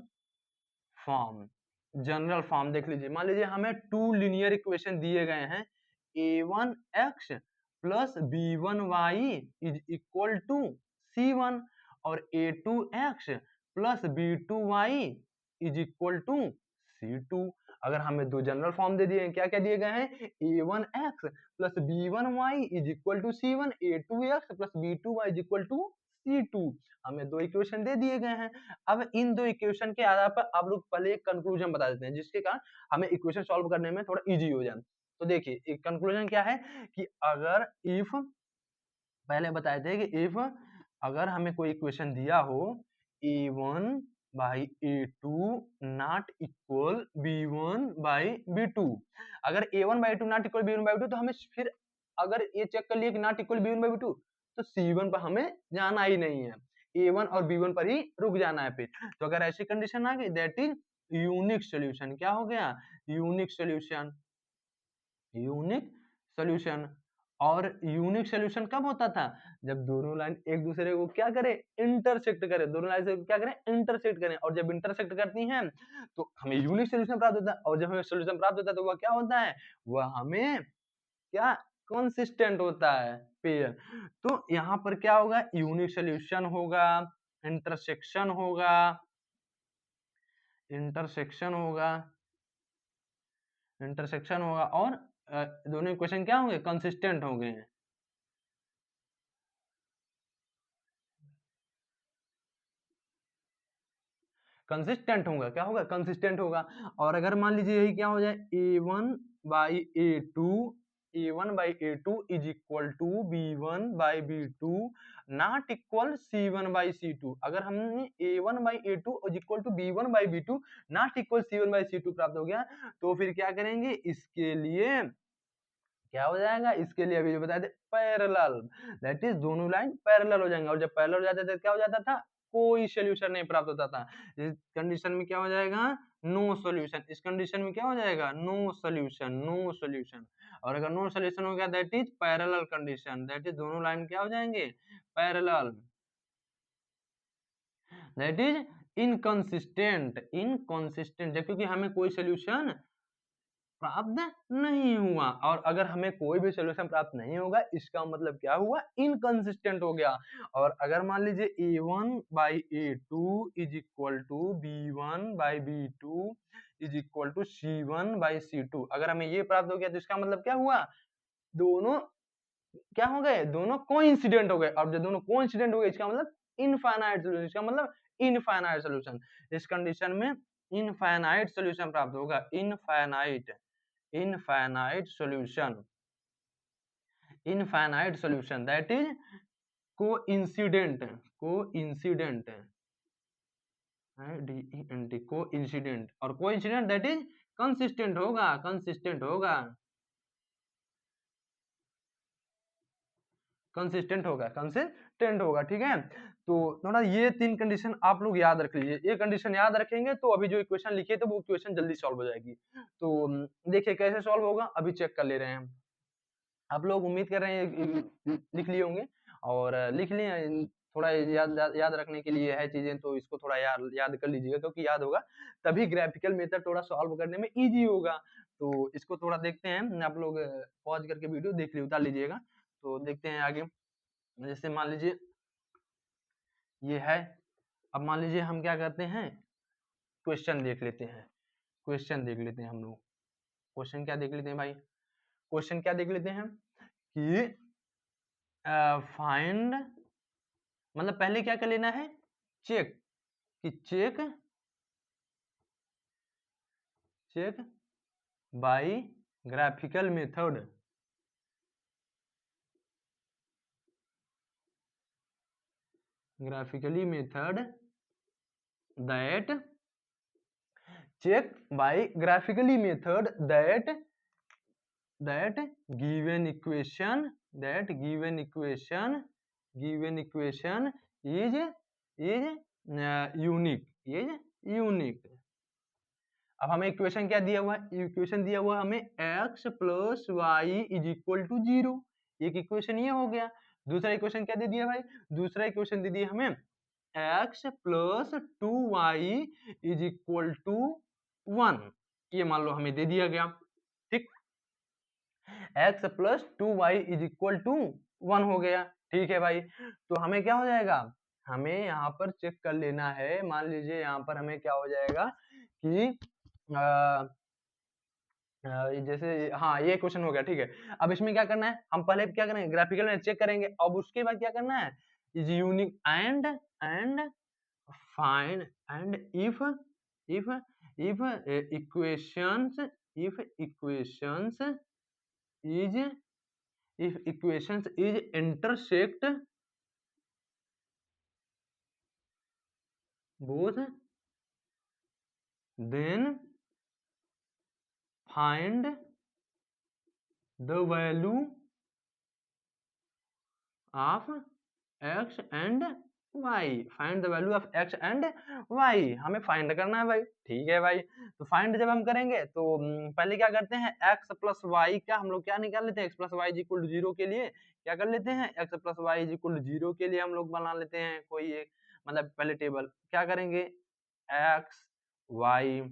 फॉर्म देख लीजिए। मान लीजिए हमें 2 लीनियर इक्वेशन दिए गए हैं, a1x plus b1y is equal to c1 और a2x plus b2y is equal to c2। अगर हमें दो जनरल फॉर्म दे दिए हैं, क्या क्या दिए गए हैं, a1x plus b1y is equal to c1, a2x plus b2y is equal to c2। हमें दो इक्वेशन दे दिए गए हैं। अब इन दो इक्वेशन के आधार पर आप लोग पहले एक कंक्लूजन बता देते हैं, जिसके कारण हमें इक्वेशन सॉल्व करने में थोड़ा इजी हो जाए। तो देखिए एक कंक्लूजन क्या है कि अगर इफ, पहले बताए थे कि इफ अगर हमें कोई इक्वेशन दिया हो a1 by a2 not equal b1 by b2, अगर a1 by 2 not equal b1 by 2, तो हमें फिर अगर ये चेक कर लिया कि नॉट इक्वल b1 बाई 2, तो c1 पर हमें जाना ही नहीं है, a1 और b1 पर ही रुक जाना है। फिर तो अगर ऐसी कंडीशन आ गई, दैट इज यूनिक सोल्यूशन। क्या हो गया, यूनिक सोल्यूशन, यूनिक सोल्यूशन। और यूनिक सोल्यूशन कब होता था, जब दोनों लाइन एक दूसरे को क्या करे, इंटरसेक्ट करे, दोनों लाइन से क्या करें, इंटरसेक्ट करें, और जब इंटरसेक्ट करती हैं तो हमें यूनिक सोल्यूशन प्राप्त होता है। और जब हमें सोल्यूशन प्राप्त होता है तो वह क्या होता है, वह हमें क्या कंसिस्टेंट होता है पेयर। तो यहाँ पर क्या होगा, यूनिक सोल्यूशन होगा, इंटरसेक्शन होगा, इंटरसेक्शन होगा, इंटरसेक्शन होगा, और दोनों इक्वेशन क्या होंगे, कंसिस्टेंट होंगे। कंसिस्टेंट होगा, क्या होगा, कंसिस्टेंट होगा। और अगर मान लीजिए यही क्या हो जाए, a1 by a2, a1 by a2 is equal to b1 by b2 not equal c1 by c2, अगर हमने a1 by a2 is equal to b1 by b2 not equal c1 by c2 प्राप्त हो गया, तो फिर क्या करेंगे, इसके लिए क्या हो जाएगा, इसके लिए अभी जो बताए थे पैरेलल, दैट इज दोनों लाइन पैरेलल हो जाएंगे। और जब पैरेलल हो जाते थे क्या हो जाता था, कोई सोल्यूशन नहीं प्राप्त होता था। इस कंडीशन में क्या हो जाएगा, नो सोल्यूशन। इस कंडीशन में क्या हो जाएगा, नो सोल्यूशन, नो सोल्यूशन। और अगर नो सोल्यूशन हो गया, that is parallel condition, that is दोनों लाइन क्या हो जाएंगे, parallel, that is inconsistent, inconsistent, क्योंकि हमें कोई सोल्यूशन प्राप्त नहीं हुआ। और अगर हमें कोई भी सोल्यूशन प्राप्त नहीं होगा, इसका मतलब क्या हुआ, इनकंसिस्टेंट हो गया। और अगर मान लीजिए a1 by a2 is equal to b1 by b2 is equal to c1 by c2, अगर हमें ये प्राप्त हो गया, तो इसका मतलब क्या हुआ, दोनों क्या हो गए, दोनों कोइंसिडेंट हो गए। और जब दोनों कोइंसिडेंट हो गए, इसका मतलब इनफाइनाइट सोल्यूशन, इसका मतलब इनफाइनाइट सोल्यूशन। इस कंडीशन में इनफाइनाइट सोल्यूशन प्राप्त होगा, infinite, infinite solution, infinite solution, that is coincident, coincident, dent, coincident, और coincident that is consistent होगा, consistent होगा, कंसिस्टेंट होगा, कंसिस्टेंट होगा, ठीक है। तो थोड़ा ये तीन कंडीशन आप लोग याद रख लीजिए, ये कंडीशन याद रखेंगे तो अभी जो इक्वेशन लिखिए तो वो इक्वेशन जल्दी सॉल्व हो जाएगी। तो देखिए कैसे सॉल्व होगा, अभी चेक कर ले रहे हैं। आप लोग उम्मीद कर रहे हैं लिख लिए होंगे, और लिख लिए, थोड़ा याद रखने के लिए है चीजें, तो इसको थोड़ा याद कर लीजिएगा, क्योंकि याद होगा तभी ग्राफिकल मेथड थोड़ा सॉल्व करने में इजी होगा। तो इसको थोड़ा देखते हैं, आप लोग पॉज करके वीडियो देख लीजिए, उतार लीजिएगा, तो देखते हैं आगे। जैसे मान लीजिए ये है, अब मान लीजिए हम क्या करते हैं, क्वेश्चन देख लेते हैं। क्वेश्चन देख लेते हैं हम लोग। क्वेश्चन क्या देख लेते हैं भाई, क्वेश्चन क्या देख लेते हैं कि फाइंड, मतलब पहले क्या कर लेना है, चेक, कि check by graphical method, graphically method that check by graphically method that given equation is unique। अब हमें इक्वेशन क्या दिया हुआ है, इक्वेशन दिया हुआ है हमें x plus Y is equal to 0, एक इक्वेशन ये हो गया। दूसरा इक्वेशन क्या दे दिया भाई, दूसरा इक्वेशन दे दिया हमें x plus 2y is equal to 1, ये मान लो हमें दे दिया गया, ठीक। x plus 2y is equal to 1 हो गया, ठीक है भाई। तो हमें क्या हो जाएगा, हमें यहाँ पर चेक कर लेना है, मान लीजिए यहाँ पर हमें क्या हो जाएगा कि जैसे हाँ ये क्वेश्चन हो गया, ठीक है। अब इसमें क्या करना है, हम पहले क्या करेंगे, ग्राफिकल में चेक करेंगे, अब उसके बाद क्या करना है, is unique and find and if equations is intersect both, then find the value of x and y, find the value of x and y, हमें फाइंड करना है भाई, ठीक है भाई। तो फाइंड जब हम करेंगे तो पहले क्या करते हैं, x प्लस वाई का हम लोग क्या निकाल लेते हैं, x plus Y is equal to 0 के लिए क्या कर लेते हैं, x plus Y is equal to 0 के लिए हम लोग बना लेते हैं कोई एक, मतलब पहले टेबल क्या करेंगे, x y।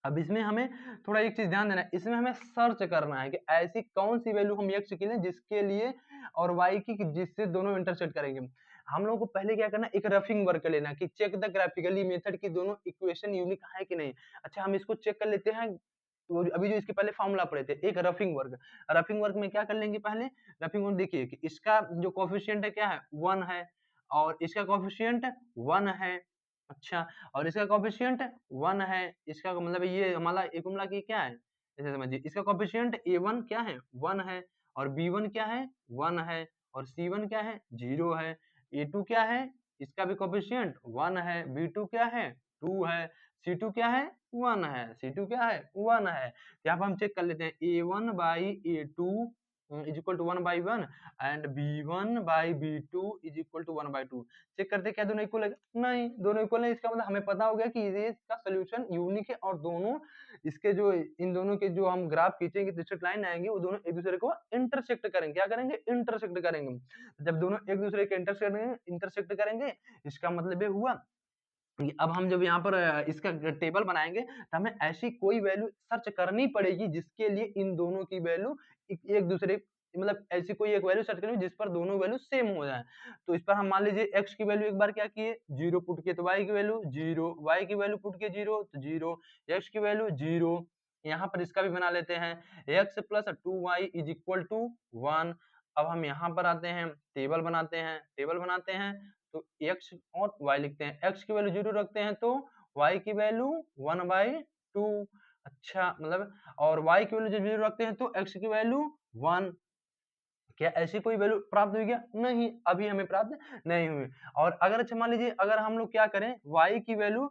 अब इसमें हमें थोड़ा एक चीज ध्यान देना है, इसमें हमें सर्च करना है कि ऐसी कौन सी वैल्यू हम x की लें जिसके लिए और y की जिससे दोनों इंटरसेक्ट करेंगे। हम लोगों को पहले क्या करना है, एक रफिंग वर्क लेना कि चेक द ग्राफिकली मेथड की दोनों इक्वेशन यूनिक है कि नहीं। अच्छा हम इसको चेक कर लेते हैं, तो अभी जो इसके पहले फॉर्मूला पढ़े थे, एक रफिंग वर्क, रफिंग वर्क में क्या कर लेंगे, पहले रफिंग वर्क देखिए कि इसका जो कोफिशिएंट है क्या है, 1 है, और इसका कोफिशिएंट 1 है, अच्छा, और इसका कोफिशिएंट 1 है, इसका मतलब ये हमारा एक मिला के क्या है, जैसे समझिए इसका कोफिशिएंट a1 क्या है, 1 है, और b1 क्या है, 1 है, और c1 क्या है, 0 है, a2 क्या है, इसका भी कोफिशिएंट 1 है, b2 क्या है, 2 है, c2 क्या है, 1 है, c2 क्या है, 1 है। यहाँ पर हम चेक कर लेते हैं, a1 by a2 is equal to 1 by 1 and b1 by b2 is equal to 1 by 2। Check करते क्या दोनों इक्वल है, नहीं दोनों इक्वल नहीं, इसका मतलब हमें पता हो गया कि ये इसका सोल्यूशन यूनिक है, और दोनों इसके जो इन दोनों के जो हम ग्राफ खींचेंगे, डिस्ट्रिक्ट लाइन आएंगे, वो दोनों एक दूसरे को इंटरसेक्ट करेंगे, क्या करेंगे, इंटरसेक्ट करेंगे। जब दोनों एक दूसरे के इंटरसेक्ट करेंगे, इसका मतलब ये हुआ कि अब हम जब यहाँ पर इसका टेबल बनाएंगे तो हमें ऐसी कोई वैल्यू सर्च करनी पड़ेगी जिसके लिए इन दोनों की वैल्यू एक दूसरे, मतलब ऐसी कोई एक वैल्यू सर्च करनी जिस पर दोनों वैल्यू सेम हो जाए। तो इस पर हम मान लीजिए x की वैल्यू एक बार क्या किए, 0 पुट किए तो y की वैल्यू 0, y की वैल्यू पुट किए 0 तो 0, x की वैल्यू 0। यहाँ पर इसका भी बना लेते हैं, x plus 2y is equal to 1। अब हम यहाँ पर आते हैं, टेबल बनाते हैं, तो x और y लिखते हैं, x की वैल्यू 0 रखते हैं तो y की वैल्यू 1/2, अच्छा मतलब, और y की वैल्यू जब 0 रखते हैं तो x की वैल्यू 1। क्या ऐसी कोई वैल्यू प्राप्त हुई क्या, नहीं अभी हमें प्राप्त नहीं हुई। और अगर अच्छा मान लीजिए अगर हम लोग क्या करें, y की वैल्यू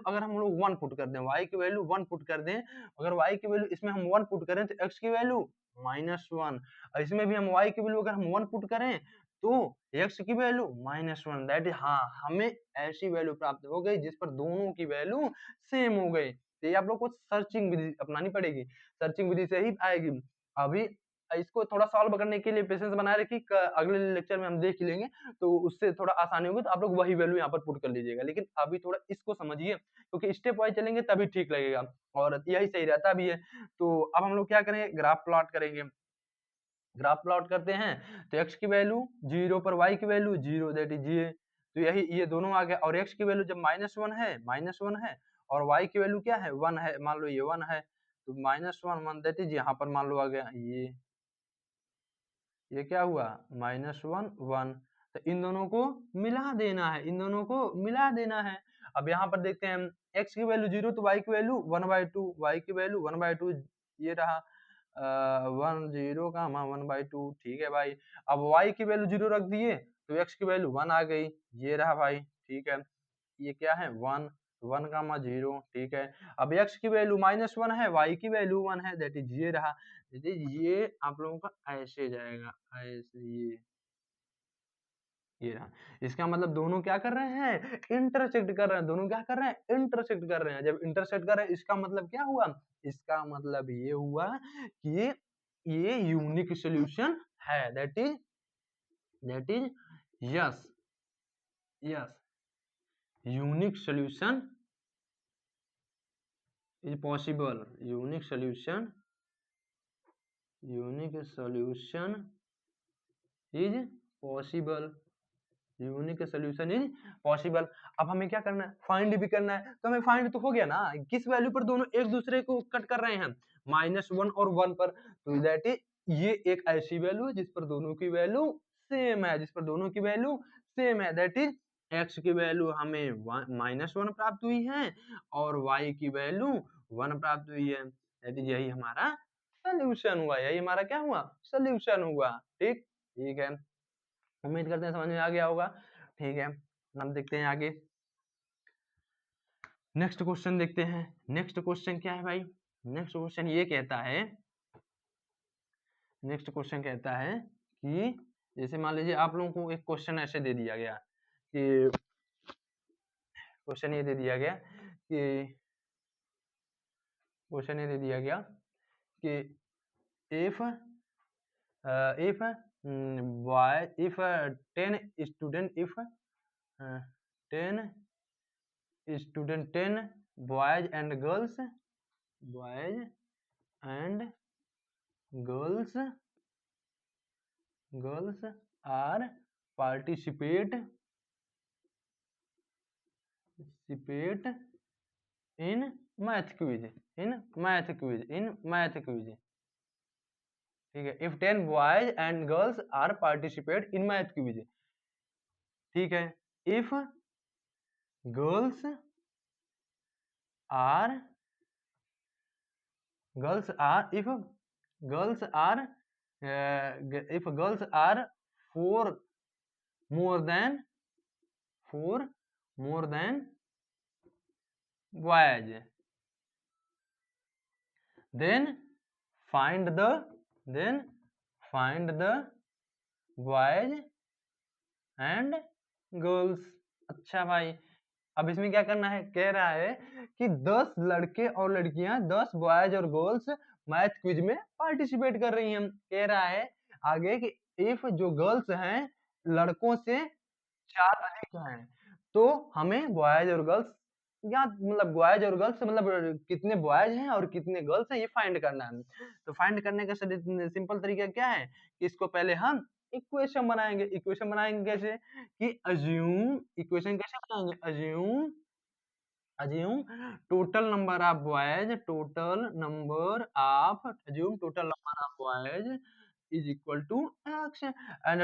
अगर हम लोग 1 पुट कर दें, y की वैल्यू 1 पुट कर दें, अगर y की वैल्यू इसमें हम 1 पुट करें तो x की वैल्यू -1, और इसमें भी हम y की वैल्यू अगर हम 1 पुट करें तो x की वैल्यू -1, दैट इज, हाँ हमें ऐसी वैल्यू प्राप्त हो गई जिस पर दोनों की वैल्यू सेम हो गई। तो ये आप लोग को सर्चिंग विधि अपनानी पड़ेगी, सर्चिंग विधि से ही आएगी। अभी इसको थोड़ा सॉल्व करने के लिए पेशेंस बनाए रखिए, अगले लेक्चर में हम देख ही लेंगे तो उससे थोड़ा आसानी होगी, तो आप लोग वही वैल्यू यहाँ पर पुट कर लीजिएगा। लेकिन अभी थोड़ा इसको समझिए, क्योंकि स्टेप वाइज चलेंगे तभी ठीक लगेगा, और यही सही रहता भी है। तो अब हम लोग क्या करेंगे, ग्राफ प्लॉट करेंगे, ग्राफ प्लॉट करते हैं तो x की वैल्यू 0 पर y की वैल्यू 0, दैट इज ये, तो यही ये दोनों आ गया, और x की वैल्यू जब -1 है और y की वैल्यू क्या है 1 है, मान लो ये 1 है तो -1 दैट इज यहाँ पर मान लो आ गया ये क्या हुआ -1 तो इन दोनों को मिला देना है, इन दोनों को मिला देना है। अब यहाँ पर देखते हैं x की वैल्यू 0 तो y की वैल्यू 1/2, y की वैल्यू 1/2 ये रहा 1 0 का 1/2 ठीक है भाई। अब y की वैल्यू 0 रख दिए तो x की वैल्यू 1 आ गई, ये रहा भाई ठीक है। ये क्या है 1 1 का 0 ठीक है। अब x की वैल्यू -1 है, y की वैल्यू 1 है दैट इज ये रहा। ये आप लोगों का ऐसे जाएगा, ऐसे ये रहा। इसका मतलब दोनों क्या कर रहे हैं इंटरसेक्ट कर रहे हैं, दोनों क्या कर रहे हैं इंटरसेक्ट कर रहे हैं। जब इंटरसेक्ट कर रहे हैं इसका मतलब क्या हुआ, इसका मतलब ये हुआ कि ये यूनिक सॉल्यूशन है that is yes yes unique solution is possible, unique solution is possible, unique solution is possible. अब हमें क्या करना है फाइंड भी करना है, तो हमें फाइंड तो हो गया ना किस वैल्यू पर दोनों एक दूसरे को कट कर रहे हैं -1 और 1 पर, तो दैट इज ये एक ऐसी वैल्यू है जिस पर दोनों की वैल्यू सेम है, जिस पर दोनों की वैल्यू सेम है दैट इज x की वैल्यू हमें -1 प्राप्त हुई है और y की वैल्यू 1 प्राप्त हुई है दैट इज यही हमारा सोल्यूशन हुआ, यही हमारा क्या हुआ सोल्यूशन हुआ। ठीक ठीक है, उम्मीद करते हैं समझ में आ गया होगा। ठीक है, हम देखते हैं आगे नेक्स्ट क्वेश्चन देखते हैं। नेक्स्ट क्वेश्चन क्या है भाई, नेक्स्ट क्वेश्चन ये कहता है, नेक्स्ट क्वेश्चन कहता है कि जैसे मान लीजिए आप लोगों को एक क्वेश्चन ऐसे दे दिया गया कि क्वेश्चन ये दे दिया गया कि क्वेश्चन ये दे दिया गया कि if boy if 10 student if 10 student 10 boys and girls are participate in math quiz ठीक है। if 10 boys and girls are participate in math quiz ठीक है। if girls are if girls are four more than boys then find the boys and girls। अच्छा भाई, अब इसमें क्या करना है, कह रहा है कि 10 लड़के और लड़कियां 10 बॉयज और गर्ल्स मैथ क्विज में पार्टिसिपेट कर रही हैं। कह रहा है आगे कि इफ जो गर्ल्स हैं लड़कों से 4 अधिक हैं तो हमें बॉयज और गर्ल्स या मतलब बॉयज और गर्ल्स मतलब कितने बॉयज हैं और कितने गर्ल्स हैं ये फाइंड करना है। तो फाइंड करने का सिंपल तरीका क्या है कि इसको पहले हम इक्वेशन बनाएंगे। इक्वेशन बनाएंगे कैसे कि अज्यूम, इक्वेशन कैसे बनाएंगे assume total number of boys assume total number of boys is equal to x and